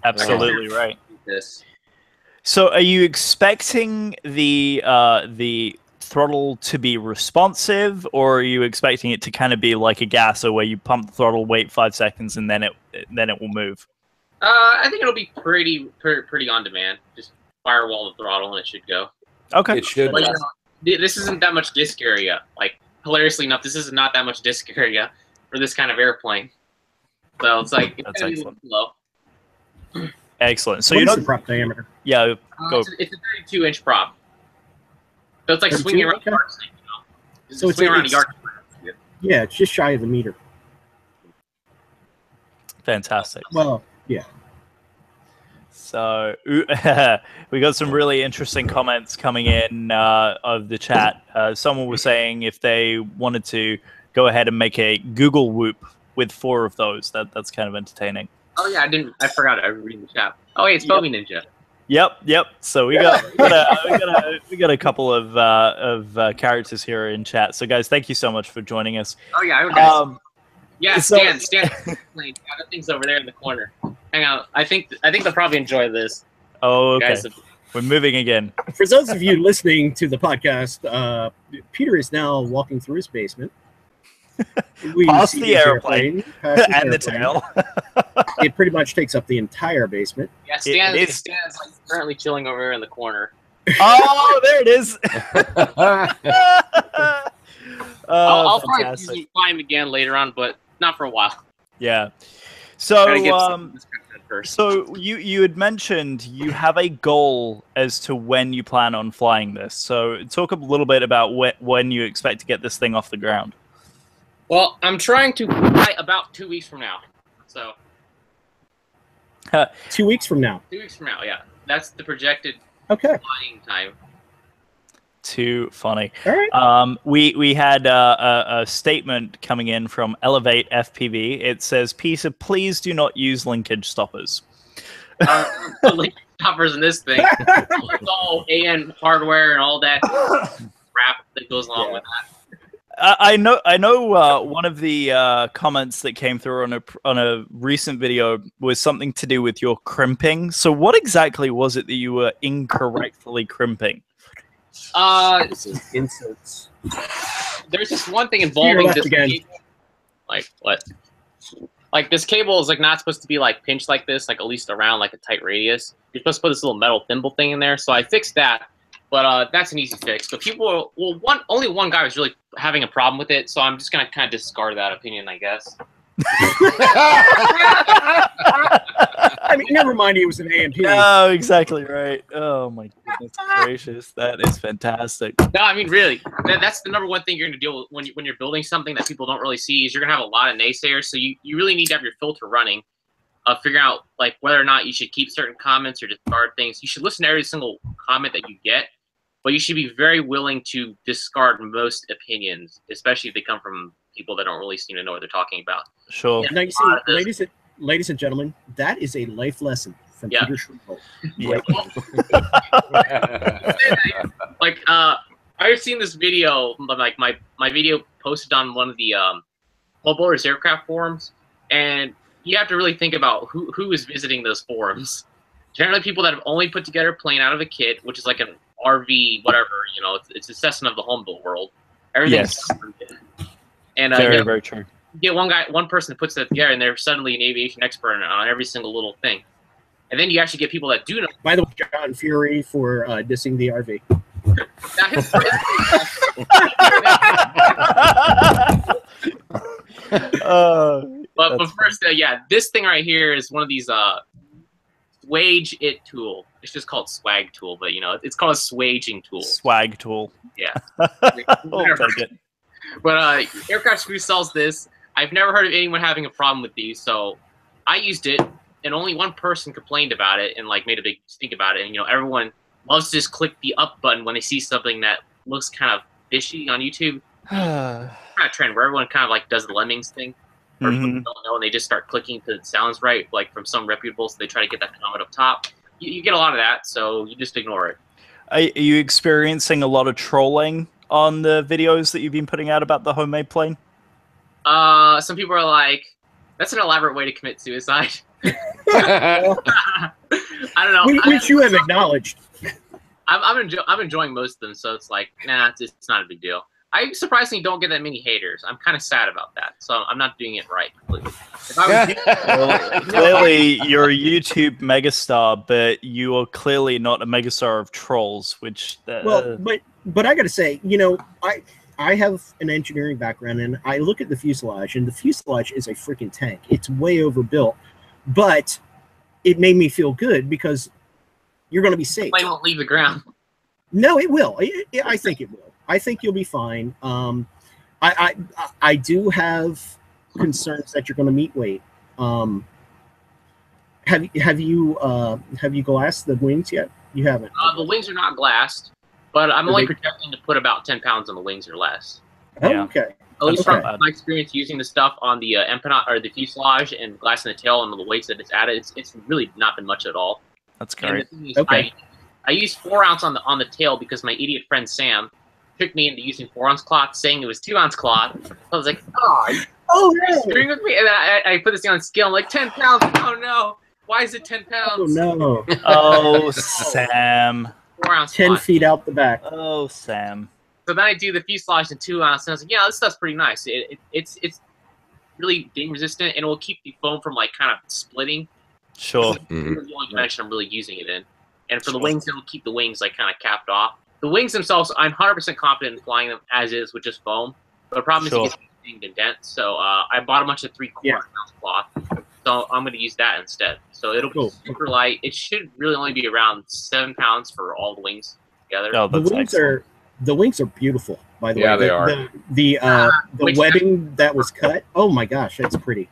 Absolutely right. This. So, are you expecting the throttle to be responsive, or are you expecting it to kind of be like a gasser where you pump the throttle, wait 5 seconds, and then it will move? I think it'll be pretty on demand. Just firewall the throttle and it should go. Okay. It should. But, this isn't that much disc area. Like, hilariously enough, this is not that much disc area for this kind of airplane. So it's like it's gonna be low. Excellent. So what's the prop diameter? Yeah, go. It's a 32-inch prop. So it's like swinging around a yard stick, So it's around a yard. Yeah, it's just shy of a meter. Fantastic. Well, yeah. So we got some really interesting comments coming in of the chat. Someone was saying if they wanted to go ahead and make a Google Whoop with 4 of those, that's kind of entertaining. Oh yeah, I forgot I read the chat. Oh hey, it's Bobby Ninja. Yep. So we got a couple of characters here in chat. So guys, thank you so much for joining us. Oh yeah, okay. Yeah, Stan. That thing's over there in the corner. Hang on. I think they'll probably enjoy this. Oh, okay. Guys, we're moving again. For those of you listening to the podcast, Peter is now walking through his basement. Past the airplane and the tail. It pretty much takes up the entire basement. Yeah, Stan's like currently chilling over here in the corner. Oh, there it is. I'll probably find him again later on, but not for a while. Yeah. So, you had mentioned you have a goal as to when you plan on flying this. So talk a little bit about when you expect to get this thing off the ground. Well, I'm trying to fly about 2 weeks from now. So 2 weeks from now. 2 weeks from now, yeah. That's the projected flying time. Too funny. All right. We had a statement coming in from Elevate FPV. It says, "Peter, please do not use linkage stoppers." Linkage stoppers in this thing. It's all AN hardware and all that crap that goes along with that. I know. One of the comments that came through on a recent video was something to do with your crimping. So, what exactly was it that you were incorrectly crimping? Inserts. There's just one thing involving this cable. Like what? Like this cable is like not supposed to be like pinched like this, like at least around like a tight radius. You're supposed to put this little metal thimble thing in there. So I fixed that, but that's an easy fix. But people, only one guy was really having a problem with it, so I'm just gonna kind of discard that opinion, I guess. I mean, never mind. He was an AMP. Oh, exactly right. Oh my goodness gracious, that is fantastic. No, I mean really, that's the number one thing you're gonna deal with when you're building something that people don't really see is you're gonna have a lot of naysayers. So you really need to have your filter running, figuring out like whether or not you should keep certain comments or discard things. You should listen to every single comment that you get, but you should be very willing to discard most opinions, especially if they come from people that don't really seem to know what they're talking about. Sure. Now you see, ladies and gentlemen, that is a life lesson from Peter Sripol. Yeah. Like I've seen this video, like my video posted on one of the Hull-Builders aircraft forums, and you have to really think about who is visiting those forums. Generally, people that have only put together a plane out of a kit, which is like an RV, whatever, it's a Cessna of the home build world. Everything's and very true. You get one person that puts that together, and they're suddenly an aviation expert on every single little thing. And then you actually get people that do know. By the way, John Fury for dissing the RV. But first, this thing right here is one of these swage it tool. It's just called swag tool, but it's called a swaging tool. Swag tool. Yeah. I'll take it. But Aircraft Screw sells this. I've never heard of anyone having a problem with these, so I used it, and only one person complained about it and like made a big stink about it. And everyone loves to just click the up button when they see something that looks kind of fishy on YouTube. Kind of trend where everyone kind of like does the lemmings thing, or people don't know and they just start clicking because it sounds right, like from some reputable, so they try to get that comment up top. You get a lot of that, so you just ignore it. Are you experiencing a lot of trolling on the videos that you've been putting out about the homemade plane? Some people are like, "That's an elaborate way to commit suicide." I don't know. Which you have acknowledged. I'm enjoying most of them, so it's like, nah, it's not a big deal. I surprisingly don't get that many haters. I'm kind of sad about that, so I'm not doing it right completely. If I was Clearly, you're a YouTube megastar, but you are clearly not a megastar of trolls. Which Well, but I got to say, you know, I have an engineering background, and I look at the fuselage, and the fuselage is a freaking tank. It's way overbuilt, but it made me feel good because you're going to be safe. The plane won't leave the ground. No, it will. I think it will. I think you'll be fine. I do have concerns that you're going to meet weight. Have you glassed the wings yet? You haven't. The wings are not glassed, but I'm only projecting to put about 10 pounds on the wings or less. Oh, yeah. Okay. At least from my experience using the stuff on the empennage or the fuselage and glassing the tail and the weights that it's added, it's really not been much at all. That's great. Okay. I used 4 ounce on the tail because my idiot friend Sam tricked me into using 4 ounce cloth, saying it was 2 ounce cloth. I was like, oh, you're screwing with me. And I put this thing on scale. I'm like, 10 pounds. Oh no, why is it 10 pounds? Oh no. Oh, Sam. 4 ounce 10 cloth. feet out the back. Oh, Sam. So then I do the fuselage in 2 ounce, and I was like, yeah, this stuff's pretty nice. It's really ding resistant, and it will keep the foam from like kind of splitting. Sure. It's the only dimension I'm really using it in. And for the wings, it'll keep the wings like kind of capped off. The wings themselves, I'm 100% confident in flying them as is with just foam. But the problem is it gets dinged and dent. So I bought a bunch of 3/4 ounce cloth. So I'm going to use that instead. So it'll be super light. It should really only be around 7 pounds for all the wings together. Oh, the wings are beautiful, by the way. Yeah, they are. The webbing that was cut. Oh my gosh, that's pretty.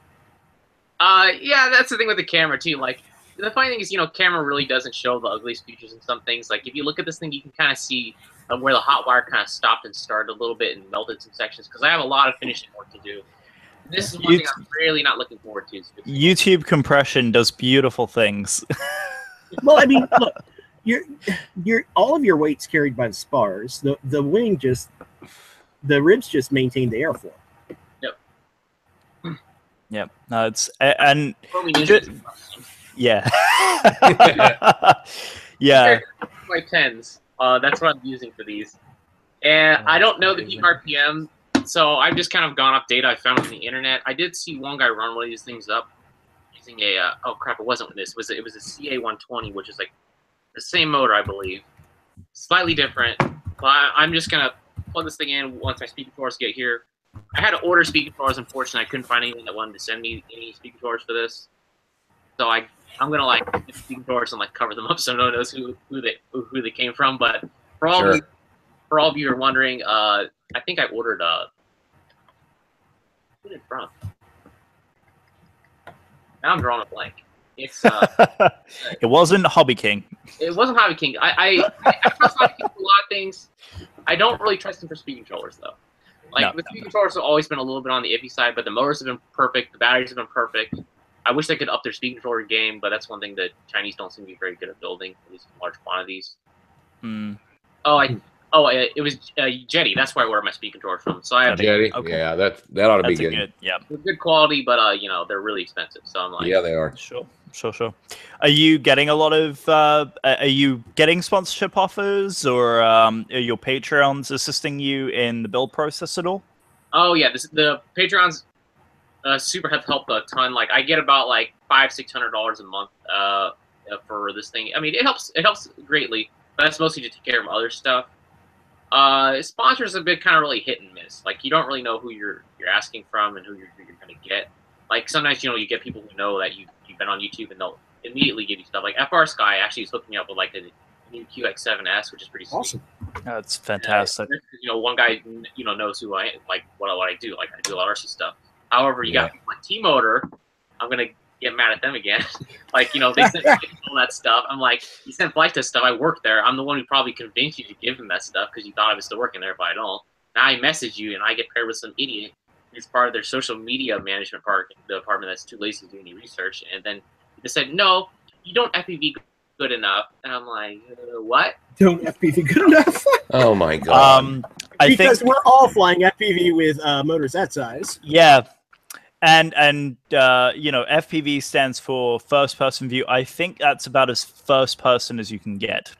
Yeah, that's the thing with the camera too. Like, the funny thing is, you know, camera really doesn't show the ugliest features in some things. Like, if you look at this thing, you can kind of see where the hot wire kind of stopped and started a little bit and melted some sections, because I have a lot of finishing work to do. This is one thing I'm really not looking forward to. YouTube compression does beautiful things. Well, I mean, look, you're all of your weight's carried by the spars. The wing just, the ribs just maintain the airflow. Yep. No, it's and yeah. Yeah. My 10s. That's what I'm using for these. And I don't know the peak RPM, so I've just kind of gone off data I found on the internet. I did see one guy run one of these things up using a oh crap, it wasn't this. It was a CA120, which is like the same motor, I believe. Slightly different. But I'm just gonna plug this thing in once my speed controllers get here. I had to order speed controllers. Unfortunately, I couldn't find anyone that wanted to send me any speed controllers for this. So I'm gonna like get speed controllers and like cover them up so no one knows who they came from. But for all of you who are wondering, I think I ordered who did it from? Now I'm drawing a blank. It's it wasn't Hobby King. It wasn't Hobby King. I trust Hobby King for a lot of things. I don't really trust him for speed controllers though. Like, the speed controllers have always been a little bit on the iffy side, but the motors have been perfect. The batteries have been perfect. I wish they could up their speed controller game, but that's one thing that Chinese don't seem to be very good at building, at least in large quantities. It was Jetty. That's where I ordered my speed controller from. So I have Jetty. Okay. Yeah, that ought to be good. Yeah, they're good quality, but you know, they're really expensive. So I'm like, yeah, they are. Sure. Are you getting a lot of? Are you getting sponsorship offers, or are your Patreons assisting you in the build process at all? Oh yeah, the Patreons super have helped a ton. Like, I get about like $500-600 a month for this thing. I mean, it helps greatly, but that's mostly to take care of other stuff. Sponsors have been kind of really hit and miss. Like, you don't really know who you're asking from and who you're going to get. Like, sometimes, you know, you get people who know that you've been on YouTube and they'll immediately give you stuff. Like, FR Sky actually is hooking me up with like a new QX7S, which is pretty sweet. Awesome. That's fantastic. You know, one guy, you know, knows who I am, like what I do. Like, I do a lot of RC stuff. However, you got my T-Motor. I'm gonna get mad at them again. Like, you know, they sent all that stuff. I'm like, you sent Flite stuff. I work there. I'm the one who probably convinced you to give him that stuff because you thought I was still working there, but I don't. Now I message you and I get paired with some idiot who's part of their social media management department that's too lazy to do any research. And then they said, no, you don't FPV good enough. And I'm like, what? Don't FPV good enough? Oh my god! Because we're all flying FPV with motors that size. Yeah, and you know, FPV stands for first person view. I think that's about as first person as you can get.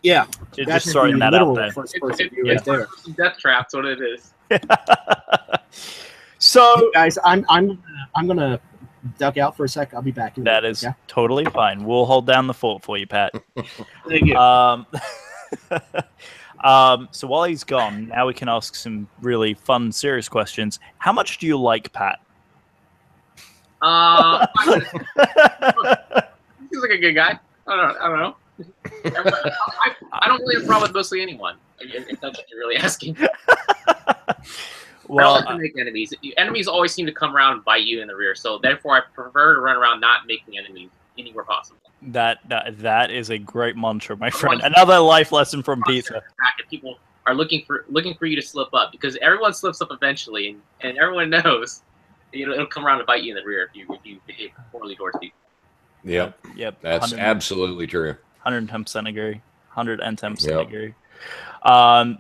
Yeah, just throwing that out there. First person view right there. Death trap's what it is. So guys, I'm gonna duck out for a sec. I'll be back. That is totally fine. We'll hold down the fort for you, Pat. Thank you. So while he's gone, now we can ask some really fun, serious questions. How much do you like Pat? He seems like a good guy. I don't know. I don't really have a problem with mostly anyone, if that's what you're really asking. Well, I don't like to make enemies. Enemies always seem to come around and bite you in the rear, so therefore I prefer to run around not making enemies anywhere possible. That is a great mantra, my friend. Another life lesson from Peter. If people are looking for you to slip up, because everyone slips up eventually, and everyone knows it'll come around to bite you in the rear if you behave poorly towards people. Yep. That's absolutely true. 110% agree. 110% agree.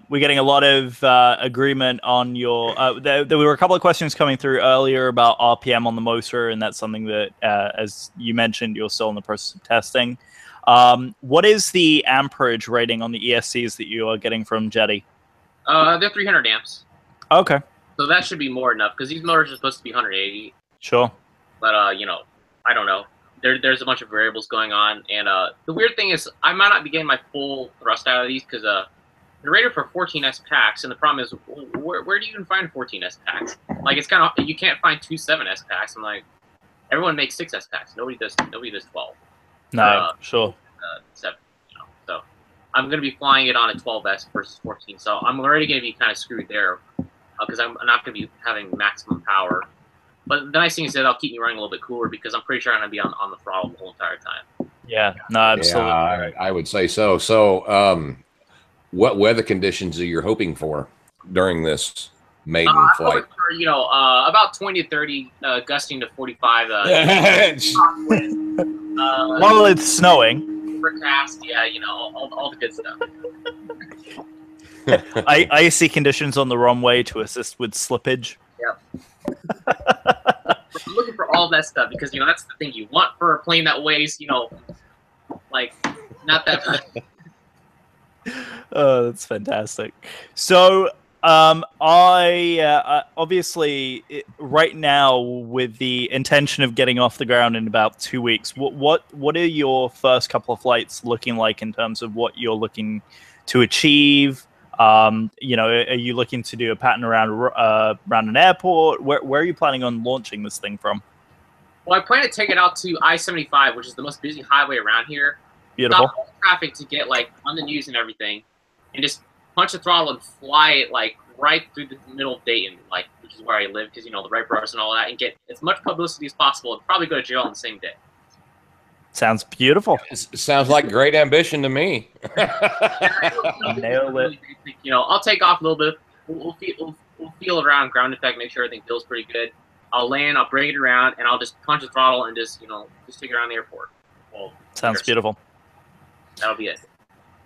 We're getting a lot of agreement on your. There were a couple of questions coming through earlier about RPM on the motor, and that's something that, as you mentioned, you're still in the process of testing. What is the amperage rating on the ESCs that you are getting from Jetty? They're 300 amps. Okay. So that should be more enough, because these motors are supposed to be 180. Sure. But you know, I don't know. There's a bunch of variables going on, and the weird thing is I might not be getting my full thrust out of these, because they're rated for 14S packs, and the problem is, where do you even find 14S packs? Like, it's kind of, you can't find 2 7S packs. I'm like, everyone makes 6S packs. Nobody does 12. No, sure. 7. You know, so I'm gonna be flying it on a 12S versus 14. So I'm already gonna be kind of screwed there, because I'm not gonna be having maximum power. But the nice thing is that they'll keep me running a little bit cooler, because I'm pretty sure I'm gonna be on the throttle the whole entire time. Yeah, no, absolutely. Yeah, I would say so. So, what weather conditions are you hoping for during this maiden flight? For, about 20 to 30, gusting to 45. While it's snowing. Overcast, yeah, all the good stuff. Icy conditions on the runway to assist with slippage. Yep. I'm looking for all that stuff, because that's the thing you want for a plane that weighs like not that much. Oh, that's fantastic. So I obviously right now, with the intention of getting off the ground in about 2 weeks, what are your first couple of flights looking like in terms of what you're looking to achieve? Are you looking to do a pattern around an airport? Where are you planning on launching this thing from? Well, I plan to take it out to I-75, which is the most busy highway around here. Beautiful. Stop all the traffic to get on the news and everything, and just punch the throttle and fly it right through the middle of Dayton, which is where I live, because the right bars and all that, and get as much publicity as possible, and probably go to jail on the same day. Sounds beautiful. Sounds like great ambition to me. Nail it. I'll take off a little bit. We'll feel around ground effect, make sure everything feels pretty good. I'll land, I'll bring it around, and I'll just punch the throttle and just take it around the airport. Sounds beautiful. That'll be it.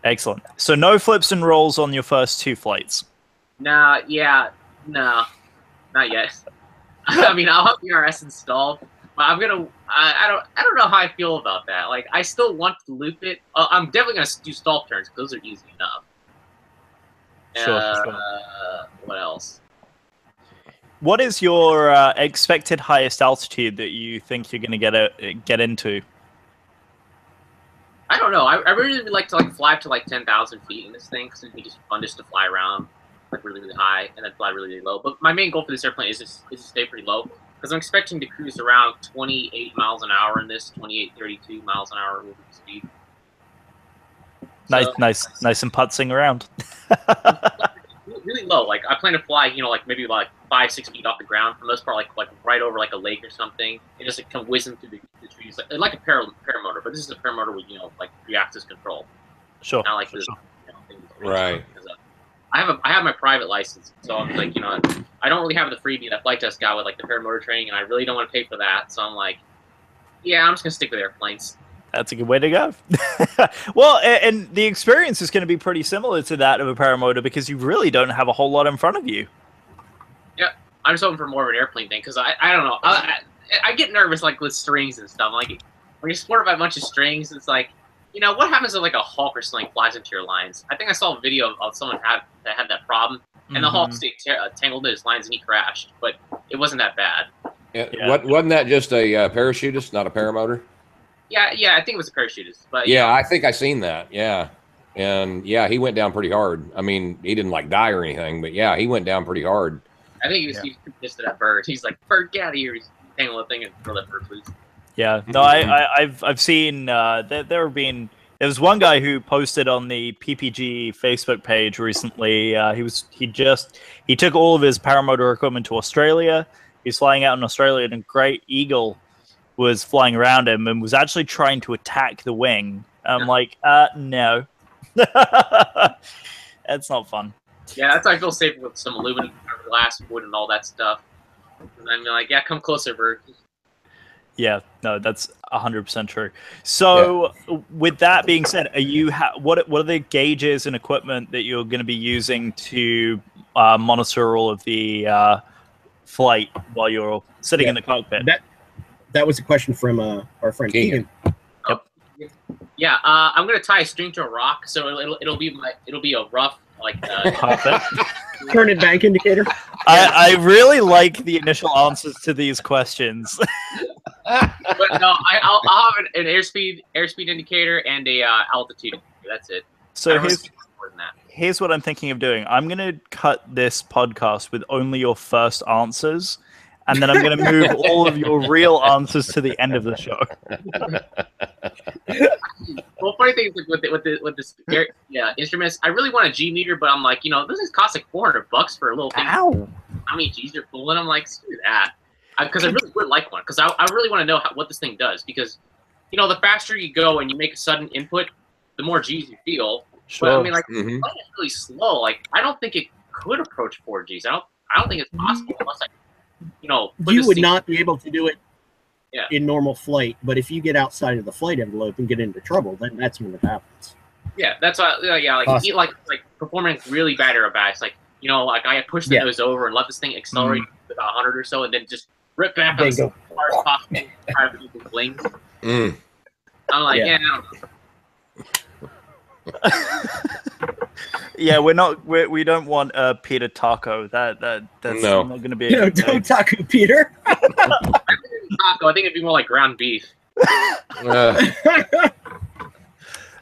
Excellent. So no flips and rolls on your first 2 flights? No, not yet. I mean, I'll have ERS installed, but I don't know how I feel about that. I still want to loop it. I'm definitely gonna do stall turns, because those are easy enough. Sure. What else? What is your expected highest altitude that you think you're going to get into? I don't know. I really would like to fly up to 10,000 feet in this thing, because it'd be just fun just to fly around really, really high and then fly really, really low. But my main goal for this airplane is to stay pretty low, because I'm expecting to cruise around 28 miles an hour in this, 28, 32 miles an hour moving speed. Nice and putzing around. Really low. I plan to fly, maybe 5-6 feet off the ground. For the most part, right over a lake or something, and just come whizzing through the trees, like a paramotor. But this is a paramotor with 3-axis control. Sure. Not like this. Right. I have my private license, so I'm I don't really have the freebie that flight test got with the paramotor training, and I really don't want to pay for that. So I'm yeah, I'm just gonna stick with airplanes. That's a good way to go. Well, and the experience is going to be pretty similar to that of a paramotor because you really don't have a whole lot in front of you. Yeah, I'm just hoping for more of an airplane thing because I don't know. I get nervous like with strings and stuff. Like when you're supported by a bunch of strings, it's like, you know, what happens if like a hawk or something flies into your lines? I think I saw a video of someone that had that problem, and the hawk stayed tangled in his lines and he crashed, but it wasn't that bad. Yeah. Wasn't that just a parachutist, not a paramotor? Yeah, I think it was a parachutist. But yeah, I think I seen that. Yeah, and yeah, he went down pretty hard. I mean, he didn't like die or anything, but yeah, he went down pretty hard. I think he was pissed at that bird. He's like, "Bird, get out of here!" He's tangle the thing and throw that bird loose. Yeah, no, I've seen there was one guy who posted on the PPG Facebook page recently. He took all of his paramotor equipment to Australia. He's flying out in Australia, and a great eagle was flying around him and was actually trying to attack the wing. I'm like, no. That's not fun. Yeah, that's why I feel safe with some aluminum, glass, wood, and all that stuff. And I'm like, yeah, come closer, bird. Yeah, no, that's 100% true. So, with that being said, are you what are the gauges and equipment that you're going to be using to monitor all of the flight while you're sitting in the cockpit? That was a question from our friend Keegan. Yep. Yeah, I'm gonna tie a string to a rock, so it'll be a rough like. Turn it bank indicator. I really like the initial answers to these questions. But no, I'll have an airspeed indicator and a altitude indicator. That's it. So here's what I'm thinking of doing. I'm gonna cut this podcast with only your first answers. And then I'm going to move all of your real answers to the end of the show. Well, funny thing is like with this instruments, I really want a G meter, but I'm like, you know, this costs like $400 for a little thing. Ow. How many G's are pulling? I'm like, screw that. Because I really would like one. Because I really want to know what this thing does. Because, you know, the faster you go and you make a sudden input, the more G's you feel. Sure. But I mean, like, it's really slow. Like, I don't think it could approach 4 G's. I don't think it's possible unless I. You know, you would not be able to do it in normal flight, but if you get outside of the flight envelope and get into trouble, then that's when it happens. Yeah, that's why. Like performing really bad aerobatics. Like, you know, like I pushed the nose over and let this thing accelerate about 100 or so, and then just rip back as far as possible. Wings. I'm like, I don't know. Yeah, we don't want Peter Taco. That's not going to be. No, don't taco Peter. Taco. I think it'd be more like ground beef.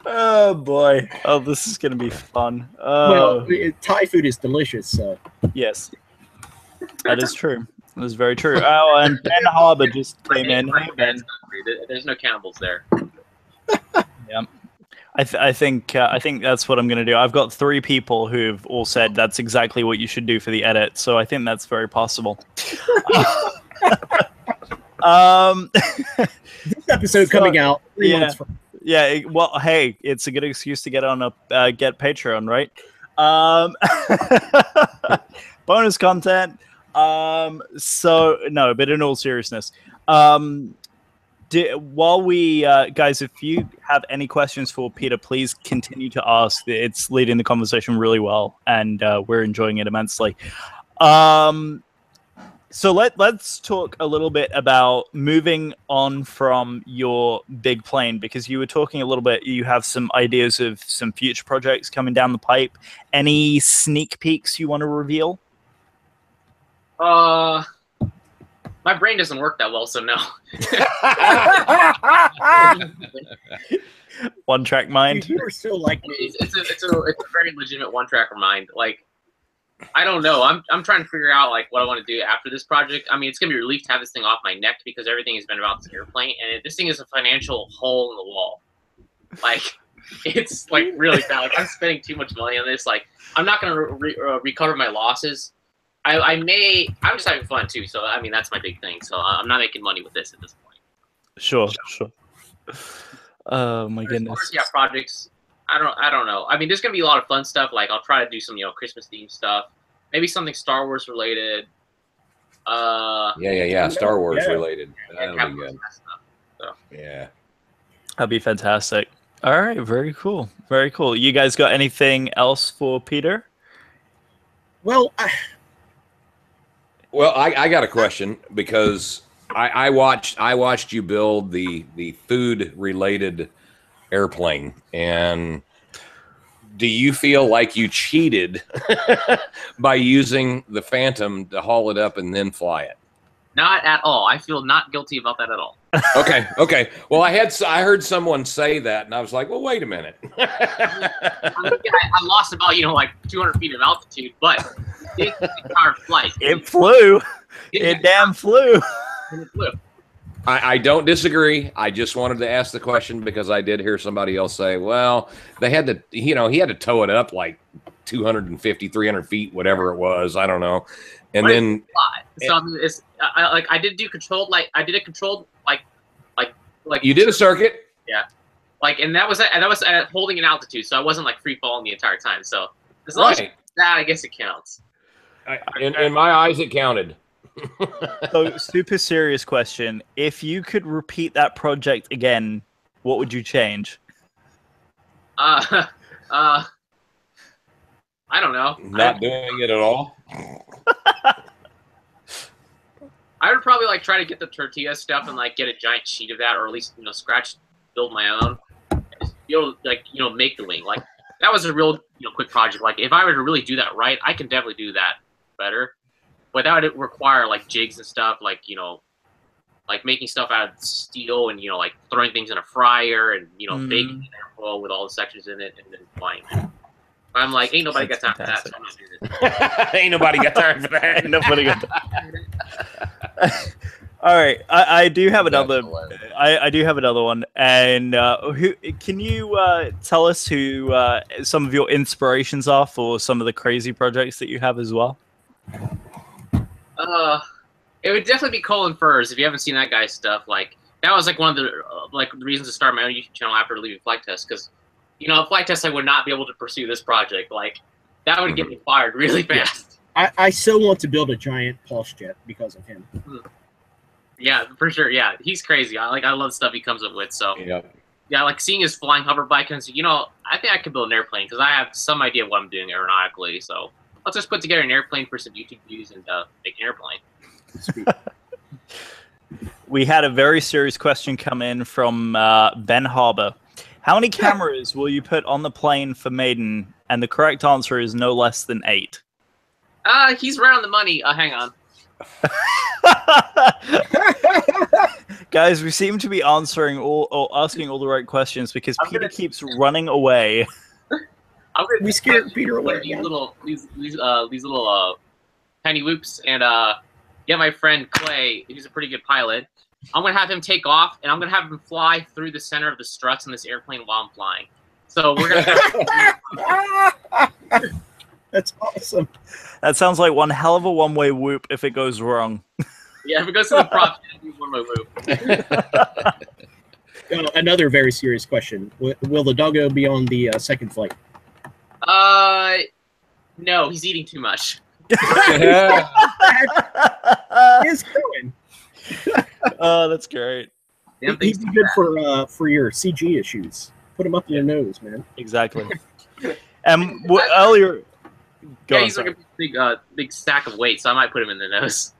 Oh boy! Oh, this is going to be fun. Well, Thai food is delicious. So yes, that is true. That is very true. Oh, and Ben Harbour just came in. Hey, Ben. There's no cannibals there. Yeah. I think that's what I'm going to do. I've got 3 people who've all said that's exactly what you should do for the edit, so I think that's very possible. This episode coming out 3 months from. Yeah, well, hey, it's a good excuse to get on get Patreon, right? Bonus content. So no, but in all seriousness, while we guys, if you have any questions for Peter, please continue to ask. It's leading the conversation really well, and we're enjoying it immensely. So let's talk a little bit about moving on from your big plane, because you were talking a little bit. You have some ideas of some future projects coming down the pipe. Any sneak peeks you want to reveal? My brain doesn't work that well, so no. One track mind. You are still like me. It's a very legitimate one tracker mind. Like, I don't know. I'm trying to figure out like what I want to do after this project. I mean, it's gonna be a relief to have this thing off my neck because everything has been about this airplane, and this thing is a financial hole in the wall. Like, it's like really bad. Like, I'm spending too much money on this. Like, I'm not gonna recover my losses. I'm just having fun too, so I mean that's my big thing. So I'm not making money with this at this point. Sure. Oh my goodness. Yeah, projects. I don't know. I mean, there's gonna be a lot of fun stuff. Like I'll try to do some Christmas themed stuff. Maybe something Star Wars related. Yeah. Star Wars related. That'll be good. So. Yeah. That'd be fantastic. All right, very cool. Very cool. You guys got anything else for Peter? Well, I got a question because I watched you build the food related airplane, and do you feel like you cheated by using the Phantom to haul it up and then fly it? Not at all. I feel not guilty about that at all. Okay. Well, I heard someone say that, and I was like, well, wait a minute. I lost about like 200 feet of altitude, but it did entire flight. It flew. It damn flew. It flew. I don't disagree. I just wanted to ask the question because I did hear somebody else say, well, they had to, he had to tow it up like 250, 300 feet, whatever it was. I don't know. And but then, so I mean, I did do controlled, I did a controlled, like you did a circuit. Yeah. And that was at holding an altitude. So I wasn't like free falling the entire time. So as long as that, I guess it counts. In my eyes, it counted. So, super serious question. If you could repeat that project again, what would you change? I don't know. Not doing it at all. I would probably try to get the tortilla stuff and get a giant sheet of that, or at least build my own. Just be able to make the wing. That was a real quick project. If I were to really do that right, I can definitely do that better. But that would require jigs and stuff, making stuff out of steel and throwing things in a fryer and baking an airfoil with all the sections in it and then flying it. I'm ain't nobody got time for that. So I'm not doing it. Ain't nobody got time for that. Ain't nobody got time. All right, I do have another. I do have another one, and who can you tell us who some of your inspirations are for some of the crazy projects that you have as well? It would definitely be Colin Furs. If you haven't seen that guy's stuff, that was one of the reasons to start my own YouTube channel after leaving Flight Test, because Flight Test I would not be able to pursue this project. That would get me fired really fast. I so want to build a giant pulse jet because of him. Yeah, for sure. Yeah, he's crazy. I love the stuff he comes up with. So yeah, seeing his flying hover bike and I think I could build an airplane because I have some idea of what I'm doing aeronautically. So let's just put together an airplane for some YouTube views and make an airplane. We had a very serious question come in from Ben Harbour. How many cameras will you put on the plane for Maiden? And the correct answer is no less than 8. He's right on the money. Hang on. Guys, we seem to be answering or asking all the right questions because Peter keeps running away. We scared Peter away. These little penny whoops and get my friend Clay. He's a pretty good pilot. I'm gonna have him take off, and I'm gonna have him fly through the center of the struts in this airplane while I'm flying. So we're gonna. That's awesome. That sounds like one hell of a one-way whoop if it goes wrong. Yeah, if it goes to the props, it'll be one-way whoop. Another very serious question: will the doggo be on the second flight? No, he's eating too much. He's going. Oh, that's great. He'd be good for your CG issues. Put him up your nose, man. Exactly. Earlier, he's like a big stack of weight, so I might put him in the nose.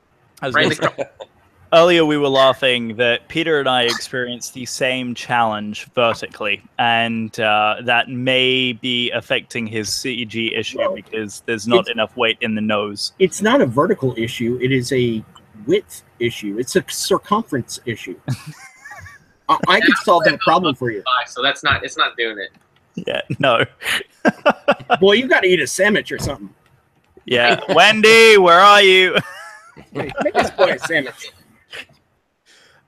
Earlier, we were laughing that Peter and I experienced the same challenge vertically, and that may be affecting his CG issue because there's not enough weight in the nose. It's not a vertical issue. It is a width issue. It's a circumference issue. I can solve that problem for you. So it's not doing it. Yeah, no. Boy, you got to eat a sandwich or something. Yeah, Wendy, where are you? Make this boy a sandwich.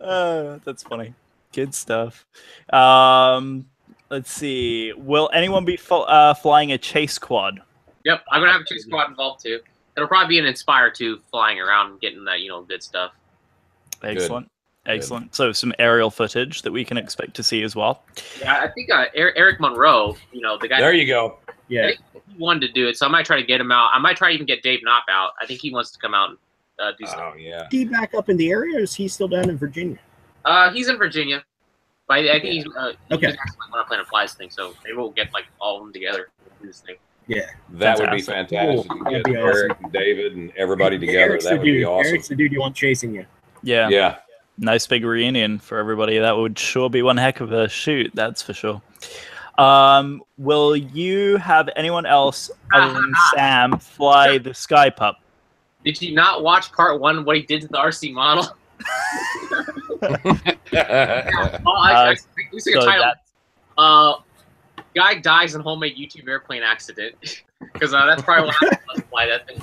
That's funny. Good stuff. Let's see. Will anyone be flying a chase quad? Yep, I'm gonna have a chase quad involved too. It'll probably be an Inspire 2 flying around and getting that good stuff. Excellent. Excellent. So some aerial footage that we can expect to see as well. Yeah, I think Eric Monroe, the guy. There you go. Yeah. I think he wanted to do it, so I might try to get him out. I might try to even get Dave Knopp out. I think he wants to come out and do stuff. Oh, yeah. Is he back up in the area, or is he still down in Virginia? He's in Virginia. But I think he's okay. actually on a Planet Flies thing, so maybe we'll get like all of them together in this thing. Yeah, that would be fantastic. Cool. To That'd get be Eric awesome. and David and everybody together. Eric's That the would dude. be awesome. Eric's the dude you want chasing you. Yeah. Yeah. Nice big reunion for everybody. That would sure be one heck of a shoot, that's for sure. Will you have anyone else other than Sam fly the Sky Pup? Did you not watch part 1, what he did to the RC model? Guy dies in homemade YouTube airplane accident. Because that's probably why I fly that thing.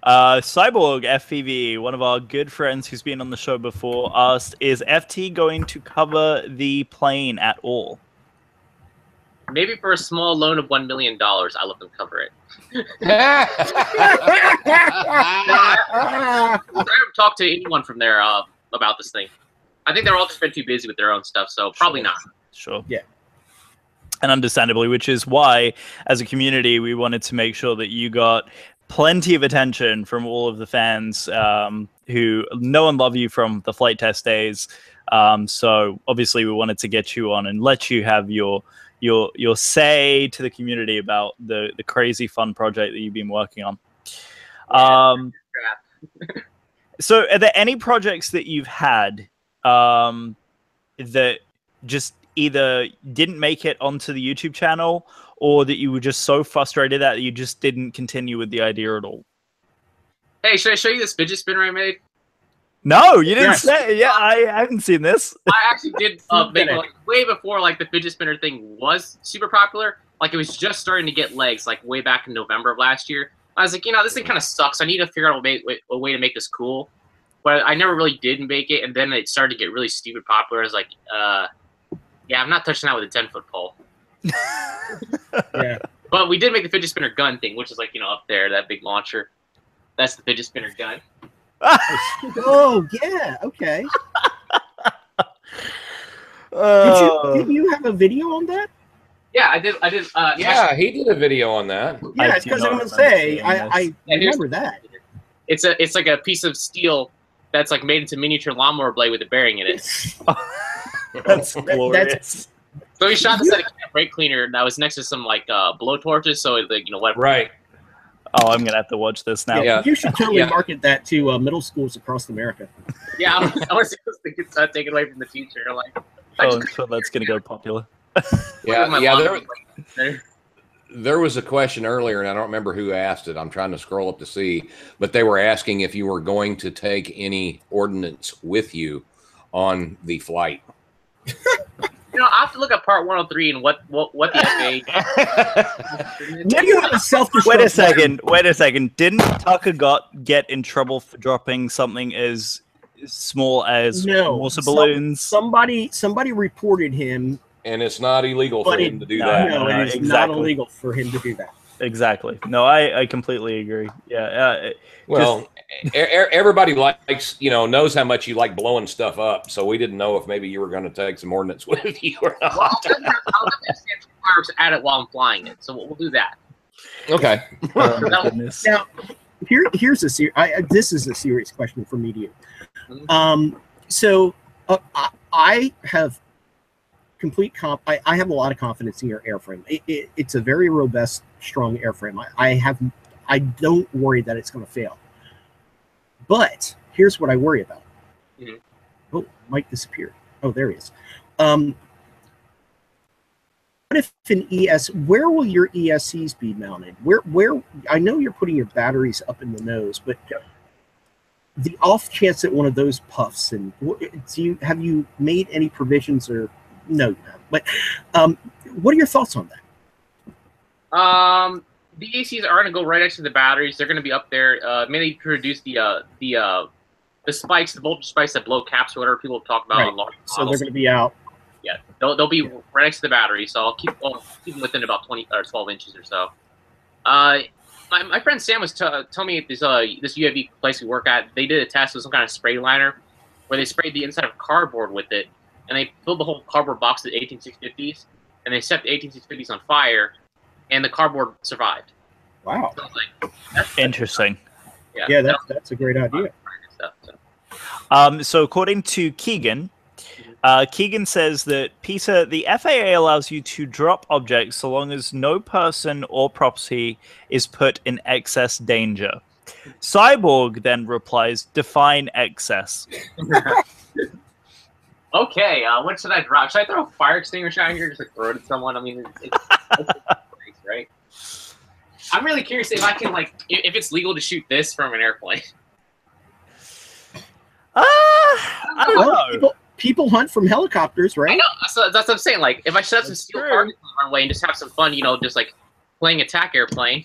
Cyborg FPV, one of our good friends who's been on the show before, asked, is FT going to cover the plane at all? Maybe for a small loan of $1 million, I'll let them cover it. I haven't talked to anyone from there about this thing. I think they're all just been too busy with their own stuff, so probably not. Sure. Yeah. And understandably, which is why, as a community, we wanted to make sure that you got plenty of attention from all of the fans who know and love you from the flight test days. So obviously, we wanted to get you on and let you have your say to the community about the crazy fun project that you've been working on. So are there any projects that you've had that just either didn't make it onto the YouTube channel, or that you were just so frustrated that you just didn't continue with the idea at all? Hey, should I show you this fidget spinner I made? No, you didn't say. Yeah, I haven't seen this. I actually did make it like, way before like the fidget spinner thing was super popular. Like it was just starting to get legs, like way back in November of last year. I was like, this thing kind of sucks. I need to figure out a way to make this cool. But I never really did make it, and then it started to get really stupid popular. I was like, yeah, I'm not touching that with a 10-foot pole. Yeah. But we did make the fidget spinner gun thing, which is like, up there, that big launcher. That's the fidget spinner gun. Oh, yeah. Okay. Did you have a video on that? Yeah, I did. Yeah, he did a video on that. Yeah, it's because I'm going to say, I remember that. It's like a piece of steel that's like made into miniature lawnmower blade with a bearing in it. That's glorious. So he shot this at a brake cleaner that was next to some like blow torches. So like what? Right. Oh, I'm gonna have to watch this now. Yeah, you should totally market that to middle schools across America. Yeah, I want to see those things taken away from the teacher. Like, I'm sure that's gonna go popular. There was a question earlier, and I don't remember who asked it. I'm trying to scroll up to see, but they were asking if you were going to take any ordnance with you on the flight. I have to look at part 103 and what the FAA. Do you have a self-destruct? Wait a second. Didn't Tucker get in trouble for dropping something as small as water balloons? Somebody reported him. And it's not illegal for him to do that. No, it is not illegal for him to do that. Exactly. No, I completely agree. Yeah. Well, everybody likes, knows how much you like blowing stuff up. So we didn't know if maybe you were going to take some ordnance with you or not. Well, I'll fireworks at it while I'm flying it. So we'll do that. Okay. Oh, goodness. Now, here's this is a serious question for me to you. So I have I have a lot of confidence in your airframe. It's a very robust, strong airframe. I don't worry that it's going to fail. But here's what I worry about. Mm-hmm. Oh, Mike disappeared. Oh, there he is. What if an where will your ESCs be mounted? Where I know you're putting your batteries up in the nose, but the off chance that one of those puffs, and have you made any provisions or? No, you haven't. But what are your thoughts on that? The ACs are going to go right next to the batteries. They're going to be up there, mainly to produce the spikes, the voltage spikes that blow caps or whatever people talk about on large models. So they're going to be out. Yeah, they'll be right next to the battery. So I'll keep them within about 20 or 12 inches or so. My friend Sam was telling me at this UAV place we work at, they did a test with some kind of spray liner where they sprayed the inside of cardboard with it. And they filled the whole cardboard box with 18650s, and they set the 18650s on fire, and the cardboard survived. Wow. So that's interesting. Yeah, that's a great idea. So according to Keegan, Keegan says that, Peter, the FAA allows you to drop objects so long as no person or property is put in excess danger. Cyborg then replies, define excess. Okay, what should I drop? Should I throw a fire extinguisher out here, just like throw it at someone? I mean, it's right? I'm really curious if I can, like, if it's legal to shoot this from an airplane. I don't know. People hunt from helicopters, right? I know. So that's what I'm saying. Like, if I set up some steel targets on the runway and just have some fun, you know, just like playing attack airplane,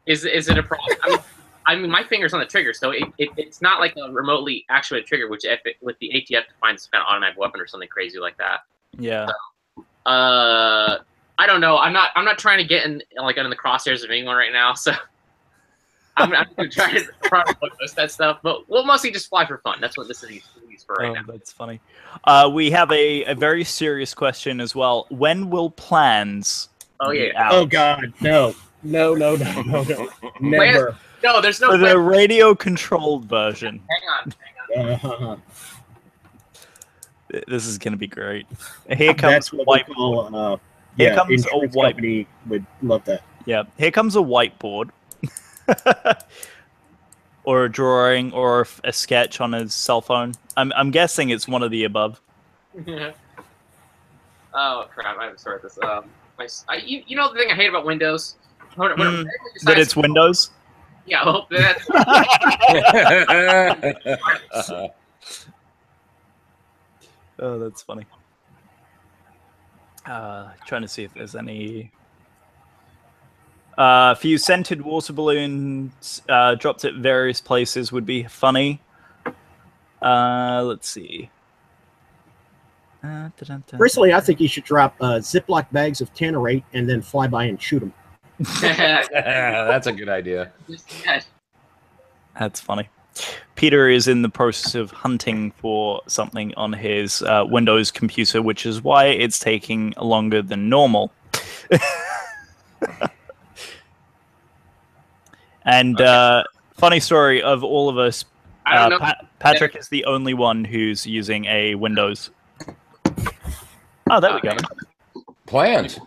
is it a problem? I mean, my finger's on the trigger, so it's not like a remotely actuated trigger, which with the ATF defines kind of automatic weapon or something crazy like that. Yeah. So, I don't know. I'm not trying to get in the crosshairs of anyone right now, so I'm gonna try to post that stuff. But we'll mostly just fly for fun. That's what this is used for right now. That's funny. We have a very serious question as well. When will plans? Oh yeah. Be out? Oh God, no, never. No, there's no. For the radio-controlled version. Hang on. This is going to be great. Here comes That's what white. we call, Here comes a insurance white. company would love that. Yeah, here comes a whiteboard, or a drawing, or a sketch on his cell phone. I'm guessing it's one of the above. Oh crap! I'm sorry. This. You know the thing I hate about Windows. That it's Windows. Yeah, I hope that's. Oh, that's funny. Trying to see if there's any. A few scented water balloons dropped at various places would be funny. Let's see. Personally, I think you should drop Ziploc bags of Tannerate and then fly by and shoot them. That's a good idea. That's funny. Peter is in the process of hunting for something on his Windows computer, which is why it's taking longer than normal. And funny story of all of us, Patrick is the only one who's using a Windows. Oh, there we go. Plans.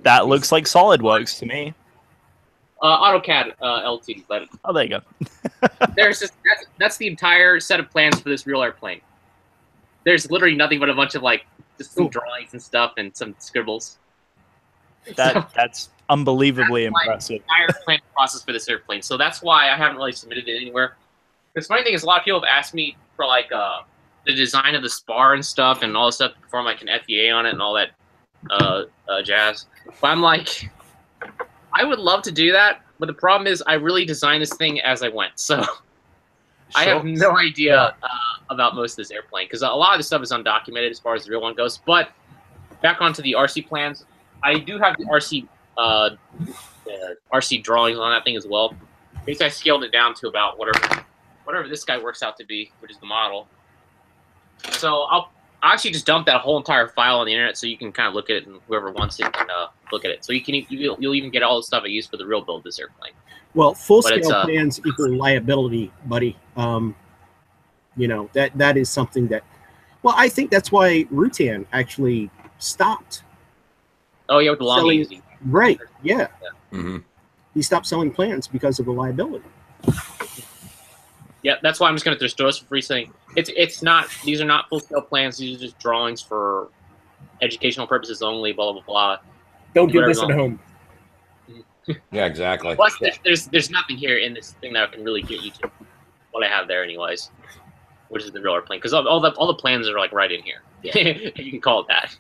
That looks like SolidWorks to me. AutoCAD LT. But oh, there you go. That's the entire set of plans for this real airplane. There's literally nothing but a bunch of just some drawings and stuff and some scribbles. That's unbelievably impressive. Entire planning process for this airplane. So that's why I haven't really submitted it anywhere. The funny thing is, a lot of people have asked me for the design of the spar and stuff and all this stuff to perform an FEA on it and all that jazz. But I'm like, I would love to do that, but the problem is I really designed this thing as I went. So I have no idea about most of this airplane because a lot of this stuff is undocumented as far as the real one goes. But back onto the RC plans, I do have the RC drawings on that thing as well. Basically, I scaled it down to about whatever this guy works out to be, which is the model. So I'll actually just dump that whole entire file on the internet so you can kind of look at it and whoever wants it can look at it. So you'll even get all the stuff I use for the real build of this airplane. Well, full-scale plans equal liability, buddy. That is something that. Well, I think that's why Rutan actually stopped. Oh yeah, with the long easy. Right. Yeah. Mm-hmm. He stopped selling plans because of the liability. Yeah, that's why I'm just going to throw us for free saying it's not. These are not full-scale plans. These are just drawings for educational purposes only. Blah blah blah. Don't do this at home. Yeah, exactly. Plus, there's nothing here in this thing that can really get you to what I have there, anyways, which is the real airplane. Because all the plans are right in here. You can call it that.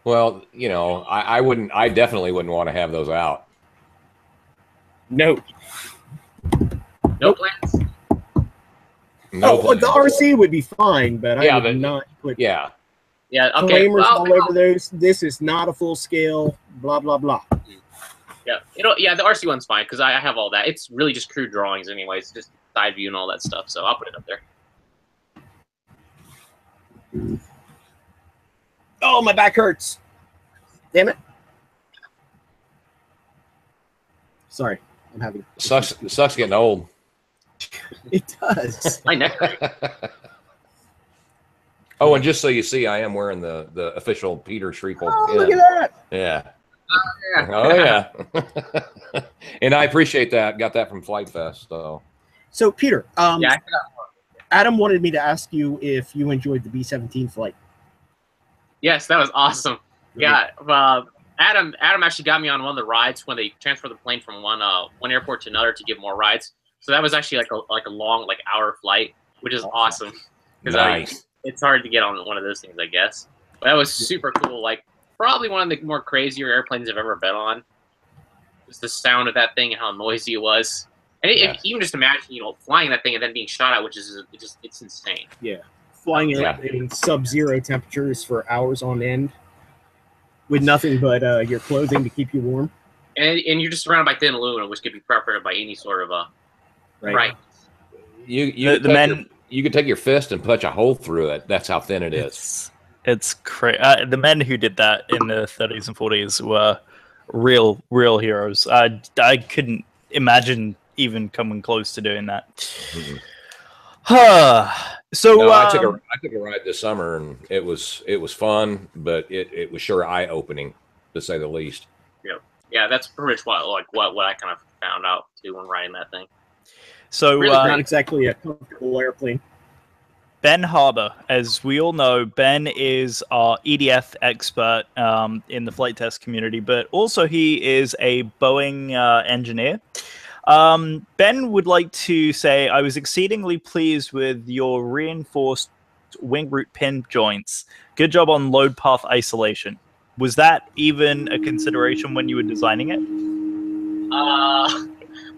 Well, I definitely wouldn't want to have those out. No. No plans. No plans. The RC would be fine, but I would not put. Yeah. Yeah. Okay. All over those. This is not a full scale. Blah blah blah. Yeah. The RC one's fine because I have all that. It's really just crude drawings, anyways, just side view and all that stuff. So I'll put it up there. Oh, my back hurts. Damn it. Sorry, I'm having. Sucks getting old. It does. My neck. Oh, and just so you see, I am wearing the official Peter Sripol Oh, pin. look at that. Yeah. Yeah. Oh yeah. And I appreciate that. Got that from Flite Fest. So, Peter, Yeah. Adam wanted me to ask you if you enjoyed the B-17 flight. Yes, that was awesome. Yeah. Adam actually got me on one of the rides when they transferred the plane from one airport to another to give more rides. So that was actually like a long hour flight, which is awesome. Nice. It's hard to get on one of those things, I guess. But that was super cool. Like probably one of the more crazier airplanes I've ever been on. Just the sound of that thing and how noisy it was. And even just imagine, flying that thing and then being shot at, which is it's insane. Yeah. Flying it in sub-zero temperatures for hours on end with nothing but your clothing to keep you warm. And you're just surrounded by thin aluminum, which could be preferred by any sort of right. You could take your fist and punch a hole through it. That's how thin it is. It's crazy. The men who did that in the 30s and 40s were real heroes. I couldn't imagine even coming close to doing that. Mm-hmm. So no, I took a ride this summer and it was fun, but it was sure eye opening to say the least. Yeah, that's pretty much what I kind of found out too when riding that thing. So really not exactly a comfortable airplane. Ben Harbour, as we all know, Ben is our EDF expert in the flight test community, but also he is a Boeing engineer. Ben would like to say, I was exceedingly pleased with your reinforced wing root pin joints. Good job on load path isolation. Was that even a consideration when you were designing it?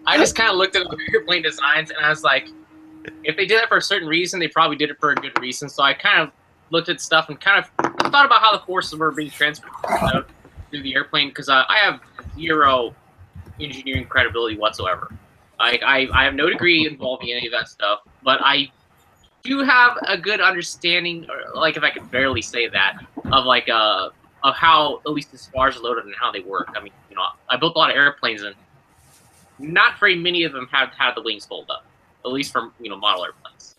I just kind of looked at the airplane designs and I was like, if they did that for a certain reason, they probably did it for a good reason. So I kind of looked at stuff and kind of thought about how the forces were being transferred through the airplane, because I have zero engineering credibility whatsoever. I have no degree involving any of that stuff, but I do have a good understanding, or if I could barely say that, of how at least the spars are loaded and how they work. I mean, I built a lot of airplanes and not very many of them have had the wings fold up, at least for model airplanes.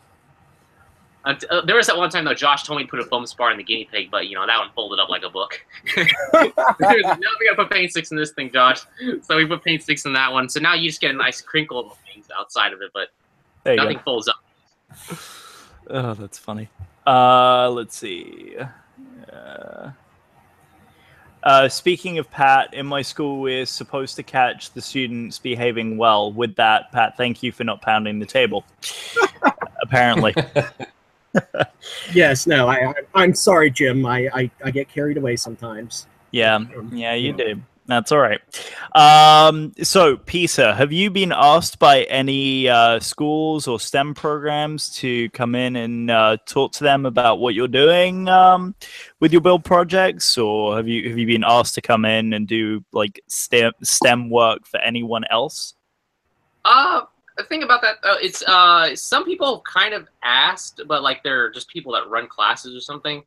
There was that one time though, Josh told me to put a foam spar in the guinea pig, but that one folded up like a book. Now we gotta put paint sticks in this thing, Josh. So we put paint sticks in that one. So now you just get a nice crinkle of things outside of it, but nothing folds up. Oh, that's funny. Let's see. Speaking of Pat, in my school, we're supposed to catch the students behaving well. With that, Pat, thank you for not pounding the table. Apparently. Yes, no, I'm sorry, Jim. I get carried away sometimes. Yeah, you do. That's all right. So, Pisa, have you been asked by any schools or STEM programs to come in and talk to them about what you're doing with your build projects, or have you been asked to come in and do STEM work for anyone else? The thing about that, it's some people kind of asked, but they're just people that run classes or something.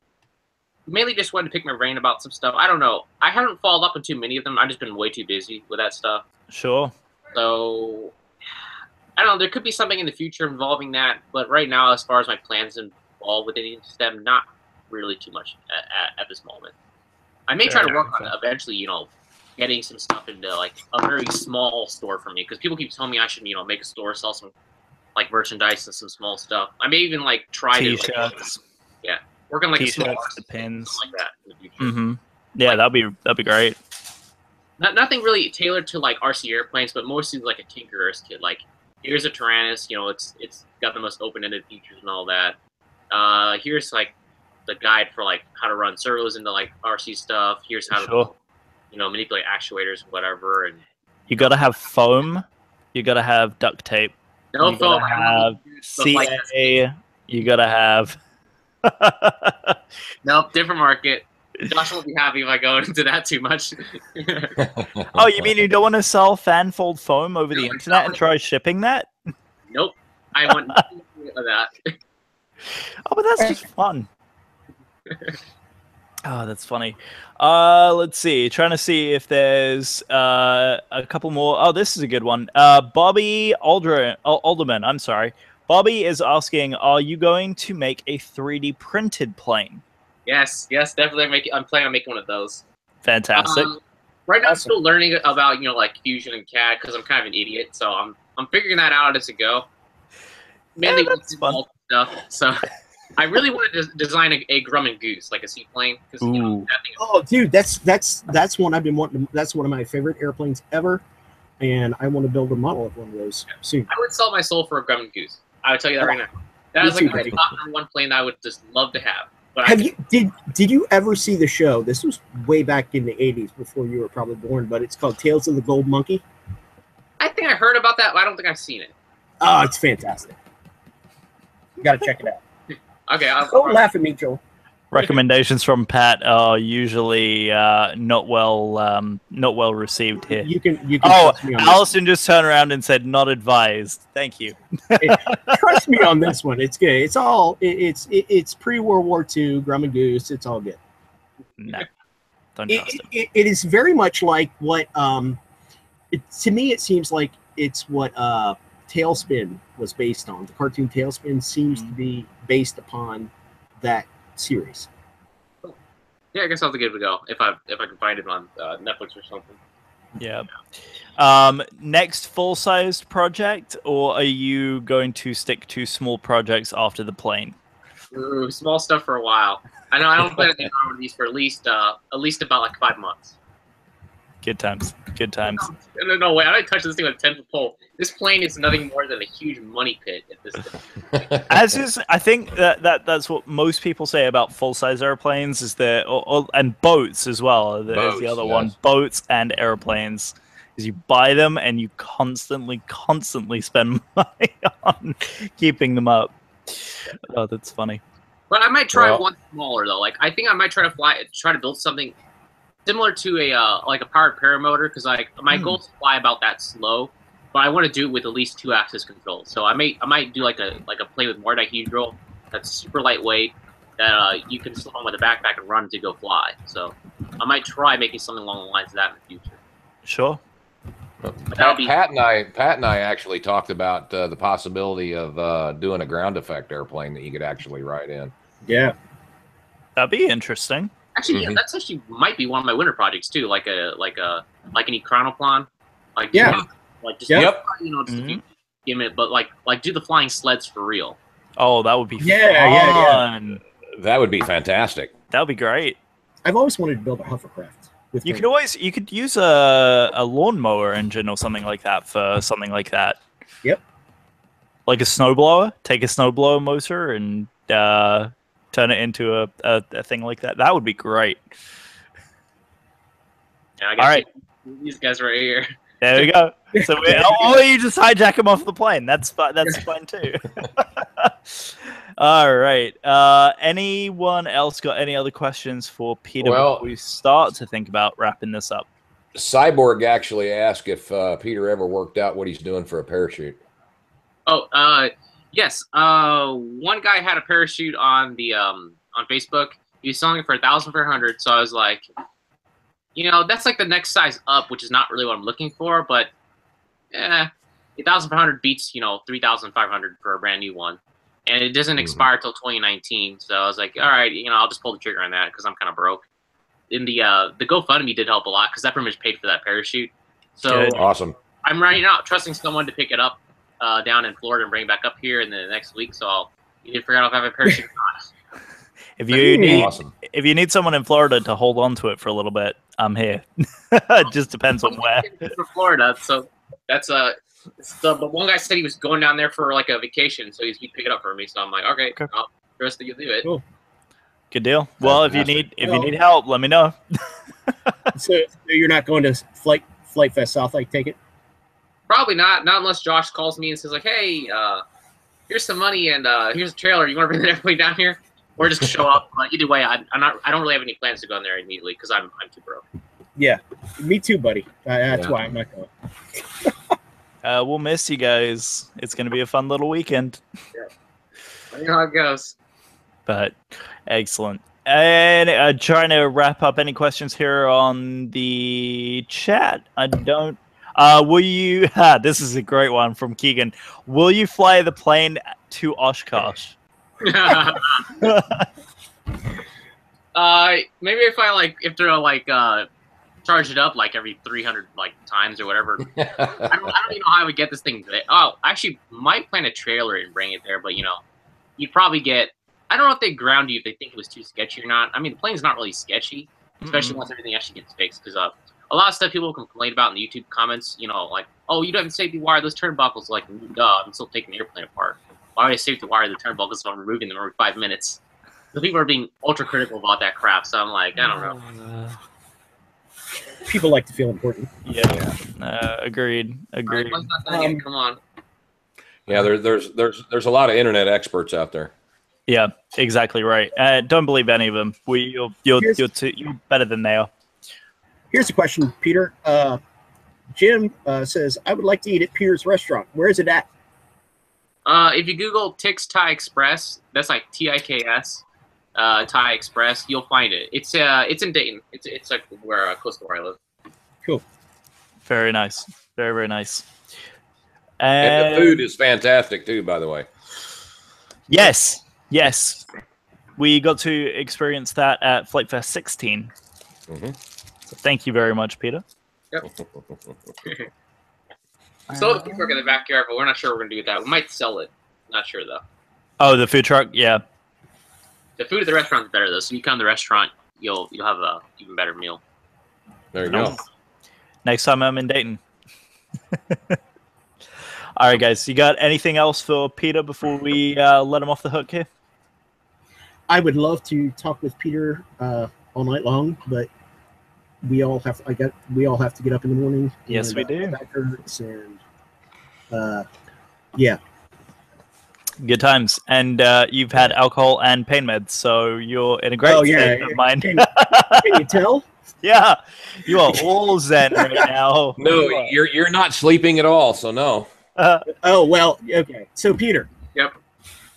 Mainly just wanted to pick my brain about some stuff. I don't know. I haven't followed up on too many of them. I've just been way too busy with that stuff. Sure. So, I don't know. There could be something in the future involving that, but right now, as far as my plans involved with any STEM, not really too much at this moment. I may try to work on eventually, getting some stuff into a very small store for me, because people keep telling me I should, make a store, sell some merchandise and some small stuff. I may even try T-shirts. Yeah. Work on a small the pins, like that in the future. Mm-hmm. Yeah, that'd be great. Nothing really tailored to RC airplanes, but mostly a tinkerer's kit. Here's a Tyrannus, it's got the most open-ended features and all that. Here's the guide for how to run servos into RC stuff. Here's how to manipulate actuators and whatever. And you gotta have foam. You gotta have duct tape. No you foam. Gotta have CA. You gotta have. Nope, different market. Josh won't be happy if I go into that too much. Oh, you mean you don't want to sell fan-fold foam over the internet and try shipping that? Nope. I want nothing to do with that. Oh, but that's just fun. Oh, that's funny. Let's see. Trying to see if there's a couple more. Oh, this is a good one. Bobby Alderman. I'm sorry. Bobby is asking, are you going to make a 3D printed plane? Yes, definitely. I'm planning on making one of those. Fantastic. Right now, I'm still learning about like Fusion and CAD because I'm kind of an idiot. So I'm figuring that out as I go. Mainly with fun stuff. So I really want to design a Grumman Goose, like a seaplane. Oh, dude, that's one I've been wanting. That's one of my favorite airplanes ever, and I want to build a model of one of those soon. I would sell my soul for a Grumman Goose. I would tell you that right now. That is like the top one plane that I would just love to have. But did you ever see the show? This was way back in the '80s, before you were probably born. But it's called Tales of the Gold Monkey. I think I heard about that, but I don't think I've seen it. Oh, it's fantastic. You got to check it out. Okay, don't laugh at me, Joel. Recommendations from Pat are usually not well received here. You can trust me on Allison just turned around and said, "Not advised." Thank you. Trust me on this one. It's good. It's all it's pre-World War II Grumman Goose. It's all good. No, don't trust it is very much like what to me it seems like it's what Tailspin was based on. The cartoon Tailspin seems to be based upon that series. Yeah, I guess I'll have to give it a go if I can find it on Netflix or something. Yeah. Next full-sized project, or are you going to stick to small projects after the plane? Ooh, small stuff for a while. I know I don't plan to do one of these for at least about like 5 months. Good times. Good times. No way. I don't touch this thing with a 10-foot pole. This plane is nothing more than a huge money pit at this point. As is, I think that's what most people say about full-size airplanes is that, and boats as well. Is the other one. Boats and airplanes. Is you buy them and you constantly spend money on keeping them up. Oh, that's funny. But I might try one smaller though. Like I think I might try to build something similar to a like a powered paramotor, because like my goal is to fly about that slow, but I want to do it with at least 2-axis control. So I might do like a plane with more dihedral that's super lightweight that you can slip on with a backpack and run to go fly. So I might try making something along the lines of that in the future. Sure. Pat and I actually talked about the possibility of doing a ground effect airplane that you could actually ride in. Yeah, that'd be interesting. Actually, yeah, that's actually might be one of my winter projects too, like an Econoplane. Like just give it, but like do the flying sleds for real. Oh, that would be fun. Yeah. That would be fantastic. That would be great. I've always wanted to build a hovercraft. You could use a lawnmower engine or something like that for something like that. Yep. Like a snowblower. Take a snowblower motor and turn it into a thing like that. That would be great. Yeah, I guess these guys right here. There we go. So or you just hijack them off the plane. That's fine too. All right. Anyone else got any other questions for Peter before we start to think about wrapping this up? Cyborg actually asked if Peter ever worked out what he's doing for a parachute. Oh, yes. One guy had a parachute on the on Facebook. He was selling it for $1,400. So I was like, that's like the next size up, which is not really what I'm looking for. But $1,500 beats $3,500 for a brand new one, and it doesn't expire till 2019. So I was like, all right, I'll just pull the trigger on that because I'm kind of broke. In the GoFundMe did help a lot because that pretty much paid for that parachute. So awesome. I'm right now trusting someone to pick it up down in Florida and bring it back up here in the next week. So I'll need to figure out if I have a parachute or not. If you need someone in Florida to hold on to it for a little bit, I'm here. It just depends on where. For Florida, so that's but one guy said he was going down there for like a vacation, so he'd pick it up for me. So I'm like, okay. I'll trust that you'll do it. Cool. Good deal. Well, if you need help, let me know. So you're not going to Flite Fest South, I take it? Probably not unless Josh calls me and says like, hey, here's some money and here's a trailer. You want to bring the airplane down here? Or just show up. Either way, I don't really have any plans to go in there immediately because I'm too broke. Yeah, me too, buddy. That's why I'm not going. We'll miss you guys. It's going to be a fun little weekend. Yeah. I know how it goes. But excellent. And trying to wrap up any questions here on the chat. I don't. Will you? This is a great one from Keegan. Will you fly the plane to Oshkosh? Maybe if they're charge it up like every 300 times or whatever. I don't even know how I would get this thing today. Oh, actually, might plan a trailer and bring it there, but you'd probably get. I don't know if they ground you if they think it was too sketchy or not. I mean, the plane's not really sketchy, especially once everything actually gets fixed. Because a lot of stuff people complain about in the YouTube comments, like, oh, you don't have safety wire those turnbuckles. Like, duh, I'm still taking the airplane apart. Why would I safety wire the turnbuckles if I'm removing them every 5 minutes? The people are being ultra critical about that crap. So I'm like, I don't know. People like to feel important. Yeah. Agreed. Right, come on. Yeah, there's a lot of internet experts out there. Yeah, exactly right. Don't believe any of them. You're better than they are. Here's a question, Peter. Jim says, I would like to eat at Peter's restaurant. Where is it at? If you Google Tix Thai Express, that's like TIKS, Thai Express, you'll find it. It's in Dayton. It's like close to where I live. Cool. Very nice. Very, very nice. And the food is fantastic too, by the way. Yes. We got to experience that at Flite Fest 16. Mm-hmm. So thank you very much, Peter. Yep. Still have the food truck in the backyard, but we're not sure what we're going to do with that. We might sell it. Not sure, though. Oh, the food truck? Yeah. The food at the restaurant is better, though. So when you come to the restaurant, you'll have a even better meal. There you go. Next time I'm in Dayton. All right, guys. You got anything else for Peter before we let him off the hook here? I would love to talk with Peter all night long, but we all have to get up in the morning. Yes, we do. Back hurts and yeah. Good times. And you've had alcohol and pain meds, so you're in a great state of mind. Can you tell? Yeah, you are all zen right now. No, you're not sleeping at all, so no. Oh well, okay. So Peter, yep.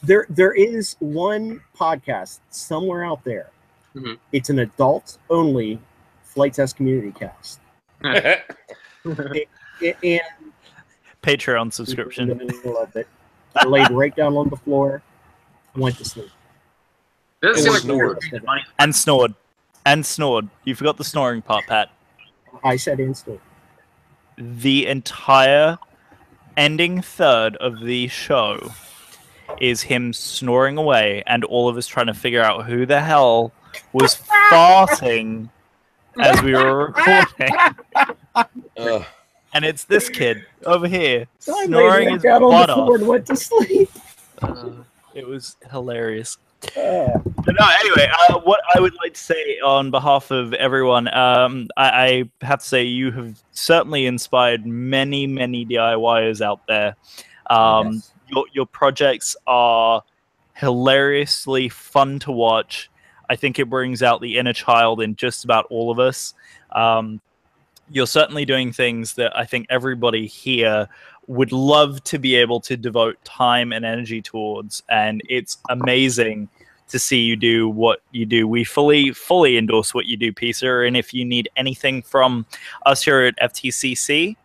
There is one podcast somewhere out there. Mm-hmm. It's an adult-only Flight Test community cast. And Patreon subscription. In the middle of it, I laid right down on the floor, went to sleep. And snored. And snored. You forgot the snoring part, Pat. I said and snored. The entire ending third of the show is him snoring away and all of us trying to figure out who the hell was farting as we were recording. And it's this kid over here snoring his butt on the floor and went to sleep. It was hilarious. But no, anyway, what I would like to say on behalf of everyone, I have to say you have certainly inspired many, many DIYers out there. Yes. Your projects are hilariously fun to watch. I think it brings out the inner child in just about all of us. You're certainly doing things that I think everybody here would love to be able to devote time and energy towards, and it's amazing to see you do what you do. We fully endorse what you do, Peter, and if you need anything from us here at FTCC,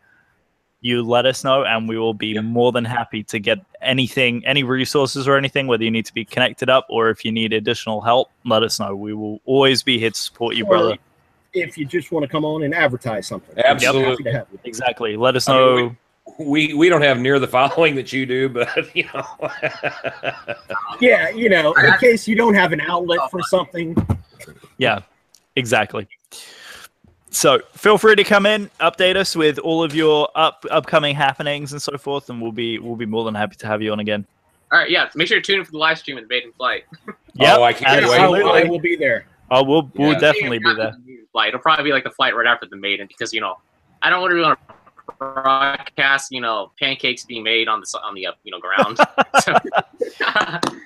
you let us know, and we will be more than happy to get anything, any resources or anything, whether you need to be connected up or if you need additional help, let us know. We will always be here to support you, brother. If you just want to come on and advertise something. Absolutely. Happy to have you. Exactly. Let us know. We don't have near the following that you do, but yeah, in case you don't have an outlet for something. Yeah, exactly. So feel free to come in, update us with all of your upcoming happenings and so forth, and we'll be more than happy to have you on again. All right, yeah. Make sure to tune in for the live stream at Bait and Flight. Yeah, I can't wait. I will be there. Oh, we'll definitely be there. It'll probably be like the flight right after the maiden, because I don't really want to broadcast pancakes being made on the ground. So,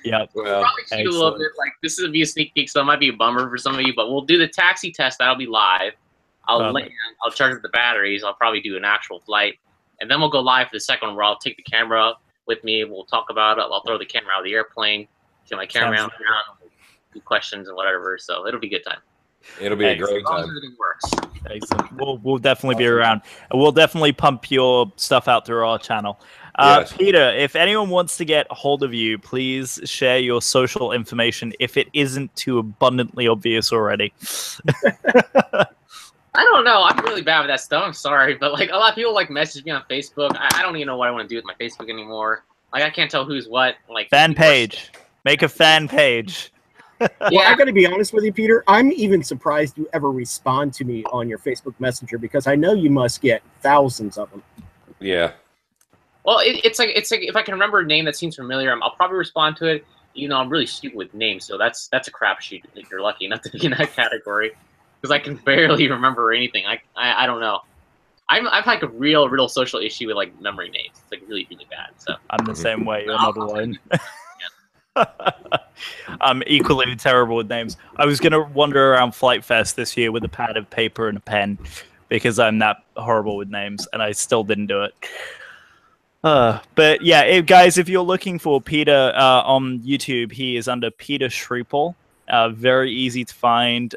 yeah, well, probably cheat a little bit. Like, this is be a sneak peek, so it might be a bummer for some of you, but we'll do the taxi test. That'll be live. I'll charge up the batteries. I'll probably do an actual flight, and then we'll go live for the second one where I'll take the camera with me. We'll talk about it. I'll throw the camera out of the airplane, get my camera out, do questions and whatever. So it'll be a good time. It'll be a great time. Everything works. Excellent. We'll definitely be around. We'll definitely pump your stuff out through our channel. Yes. Peter, if anyone wants to get hold of you, please share your social information if it isn't too abundantly obvious already. I don't know. I'm really bad with that stuff. I'm sorry, but like a lot of people like message me on Facebook. I don't even know what I want to do with my Facebook anymore. Like I can't tell who's what. Like fan page. Make a fan page. Well, I got to be honest with you, Peter. I'm even surprised you ever respond to me on your Facebook Messenger because I know you must get thousands of them. Yeah. Well, it's like if I can remember a name that seems familiar, I'll probably respond to it. You know, I'm really stupid with names, so that's a crapshoot. If you're lucky enough to be in that category, because I can barely remember anything. I don't know. I've like a real social issue with like memory names. It's like really bad. So I'm the same way. You're not alone. I'm equally terrible with names. I was gonna wander around Flite Fest this year with a pad of paper and a pen because I'm that horrible with names, and I still didn't do it. But yeah, guys, if you're looking for Peter on YouTube, he is under Peter Sripol. Very easy to find.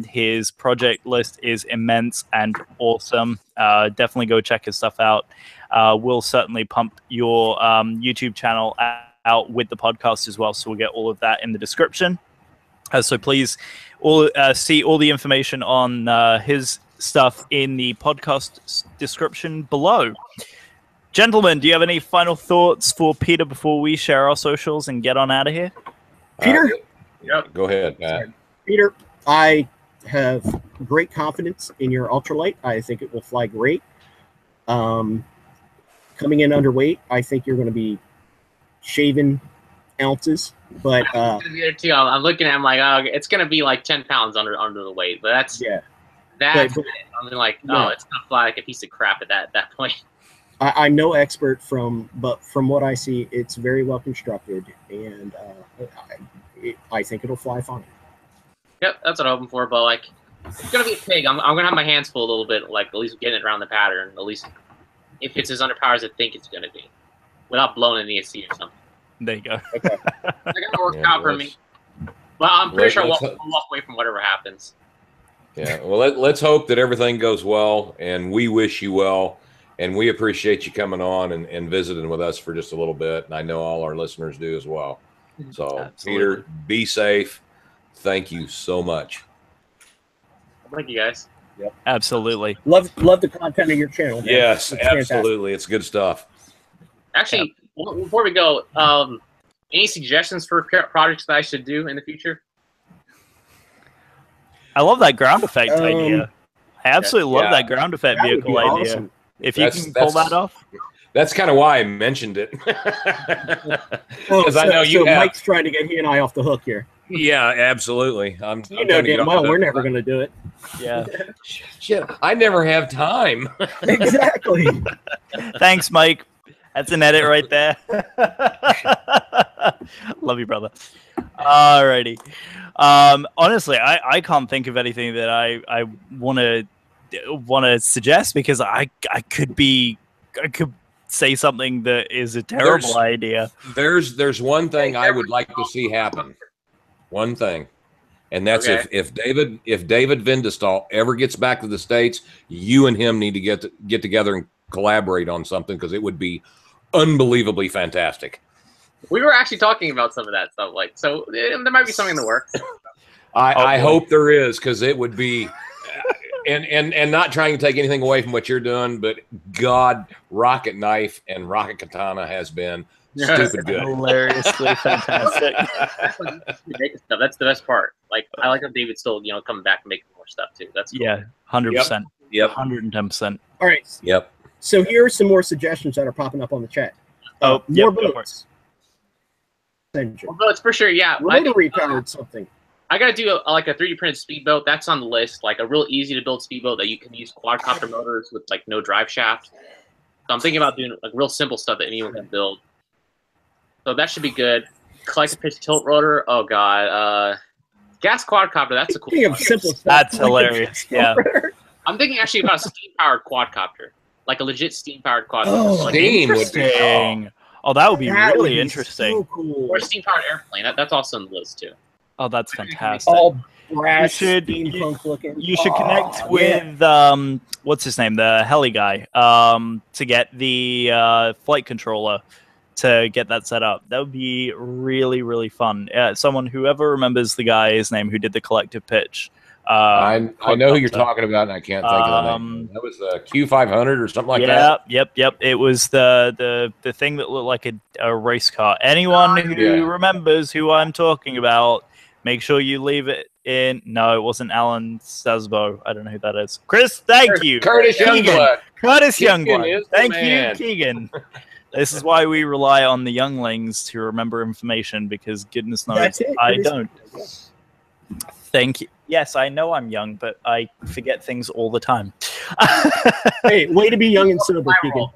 His project list is immense and awesome. Definitely go check his stuff out. We'll certainly pump your YouTube channel out with the podcast as well, so we'll get all of that in the description. So please see all the information on his stuff in the podcast description below. Gentlemen, do you have any final thoughts for Peter before we share our socials and get on out of here? Peter? Yep. Go ahead, Matt. Peter, I have great confidence in your ultralight. I think it will fly great. Coming in underweight, I think you're going to be shaving ounces, but I'm looking at him like, oh, it's going to be like 10 pounds under the weight, but that's I'm like, oh, it's going to fly like a piece of crap at that point. I'm no expert but from what I see, it's very well constructed, and I think it'll fly fine. Yep, that's what I'm hoping for. But like, it's gonna be a pig. I'm gonna have my hands full a little bit, like at least getting it around the pattern. At least if it's as underpowered as I think it's gonna be, without blowing an ESC or something. There you go. Okay. It's gonna work out for me. Well, I'm pretty sure we'll walk away from whatever happens. Yeah. Well, let's hope that everything goes well, and we wish you well. And we appreciate you coming on and visiting with us for just a little bit. And I know all our listeners do as well. So, absolutely. Peter, be safe. Thank you so much. Thank you, guys. Yep. Absolutely. Love the content of your channel. Man. Yes, it's absolutely. fantastic. It's good stuff. Actually, before we go, any suggestions for projects that I should do in the future? I love that ground effect idea. I absolutely love that ground effect That would vehicle be idea. awesome. If you can pull that off. That's kind of why I mentioned it. Because I know you have. Mike's trying to get he and I off the hook here. Yeah, absolutely. I'm damn well we're never going to do it. Yeah. Shit, I never have time. Exactly. Thanks, Mike. That's an edit right there. Love you, brother. Alrighty. Honestly, I can't think of anything that I want to suggest because I could say something that is a terrible idea. There's one thing I would like to see happen. One thing. And that's if David Vindestall ever gets back to the States, you and him need to get together and collaborate on something because it would be unbelievably fantastic. We were actually talking about some of that stuff, like so there might be something in the works. I hope there is, because it would be and not trying to take anything away from what you're doing, but God, Rocket Knife and Rocket Katana has been stupid good. Hilariously fantastic. That's the best part. Like I like how David's still, coming back and making more stuff too. That's cool. Yeah, 100%. Yep. 110%. All right. Yep. So here are some more suggestions that are popping up on the chat. More boats. More boats for sure. Yeah. Rotary powered something. I gotta do like a 3D printed speedboat. That's on the list. Like a real easy to build speedboat that you can use quadcopter motors with like no drive shaft. So I'm thinking about doing like real simple stuff that anyone can build. So that should be good. Collector pitch tilt rotor. Oh god. Gas quadcopter. That's a cool. Speaking of simple stuff, that's hilarious. Yeah. I'm thinking actually about a steam powered quadcopter, like a legit steam powered quadcopter. Oh, like steam would be. Oh, that would be really interesting. So cool. Or a steam powered airplane. That's also on the list too. Oh, that's fantastic. All brass, steampunk looking. You should connect with what's his name, the heli guy, to get the flight controller to get that set up. That would be really, really fun. Whoever remembers the guy's name who did the collective pitch. I know who you're talking about, and I can't think of the name. That was the Q500 or something like that. Yep. It was the thing that looked like a race car. Anyone who remembers who I'm talking about, make sure you leave it in. No, it wasn't Alan Sasbo. I don't know who that is. Chris, thank you. Curtis Youngblood. Curtis Youngblood. Thank you, Keegan. This is why we rely on the younglings to remember information, because goodness knows I don't. Thank you. Yes, I know I'm young, but I forget things all the time. Hey, way to be young and sober, Keegan.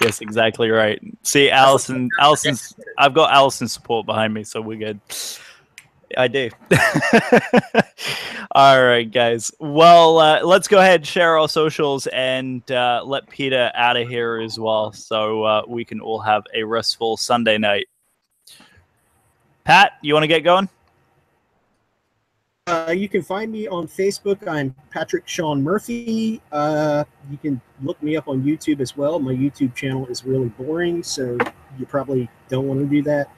Yes, exactly right. See, Allison's. I've got Allison's support behind me, so we're good. I do. All right, guys. Well, let's go ahead and share our socials and let Peter out of here as well, so we can all have a restful Sunday night. Pat, you want to get going? You can find me on Facebook. I'm Patrick Sean Murphy. You can look me up on YouTube as well. My YouTube channel is really boring, so you probably don't want to do that.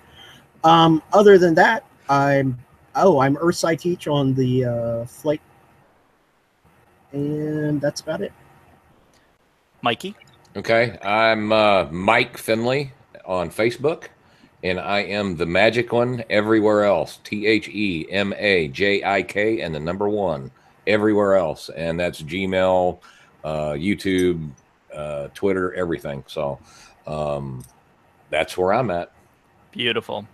Other than that, I'm Earthside Teach on the Flite, and that's about it. Mikey? Okay, I'm Mike Finley on Facebook. And I am the Magic One everywhere else. TheMajik and the number 1 everywhere else. And that's Gmail, YouTube, Twitter, everything. So that's where I'm at. Beautiful.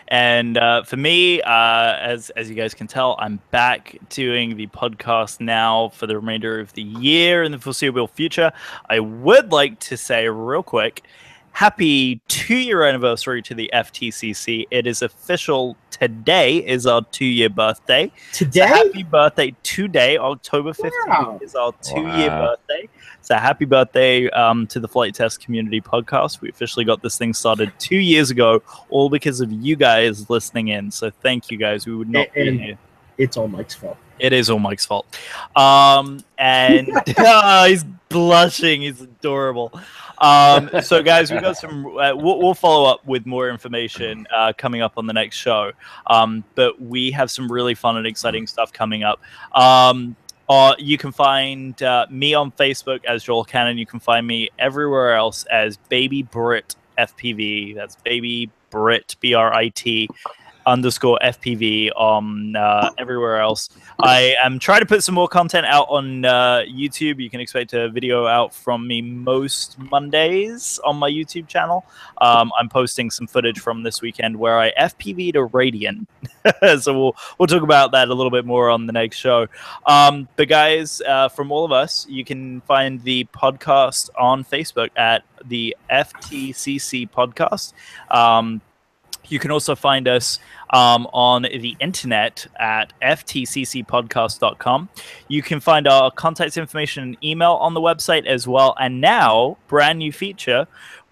And for me, as you guys can tell, I'm back doing the podcast now for the remainder of the year and the foreseeable future. I would like to say real quick, happy 2-year anniversary to the FTCC. It is official. Today is our 2-year birthday. Today? So happy birthday today. October 15th is our 2-year birthday. So happy birthday to the Flight Test Community Podcast. We officially got this thing started 2 years ago, all because of you guys listening in. So thank you guys. We would not be here. It's all Mike's fault. It is all Mike's fault. And he's blushing. He's adorable. So guys, we've got some we'll follow up with more information coming up on the next show, but we have some really fun and exciting stuff coming up. You can find me on Facebook as Joel Cannon. You can find me everywhere else as Baby Brit FPV. That's Baby Brit BRIT _FPV everywhere else. I am trying to put some more content out on YouTube. You can expect a video out from me most Mondays on my YouTube channel. I'm posting some footage from this weekend where I FPV'd a Radian. So we'll talk about that a little bit more on the next show. But guys, from all of us, you can find the podcast on Facebook at the FTCC Podcast. You can also find us on the internet at ftccpodcast.com. You can find our contact information and email on the website as well. And now, brand new feature,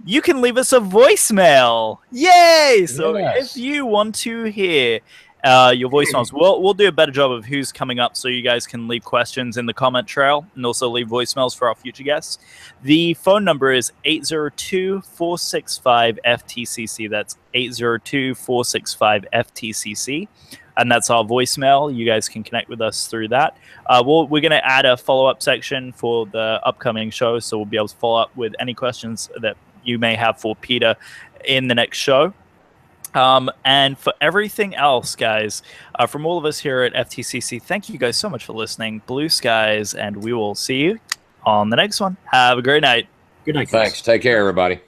you can leave us a voicemail. Yay! So if you want to hear your voicemails, we'll do a better job of who's coming up so you guys can leave questions in the comment trail and also leave voicemails for our future guests. The phone number is 802-465-FTCC. That's 802-465-FTCC. And that's our voicemail. You guys can connect with us through that. We're going to add a follow-up section for the upcoming show, so we'll be able to follow up with any questions that you may have for Peter in the next show. And for everything else, guys, from all of us here at FTCC, thank you guys so much for listening. Blue skies, and we will see you on the next one. Have a great night. Good night, guys. Thanks. Take care, everybody.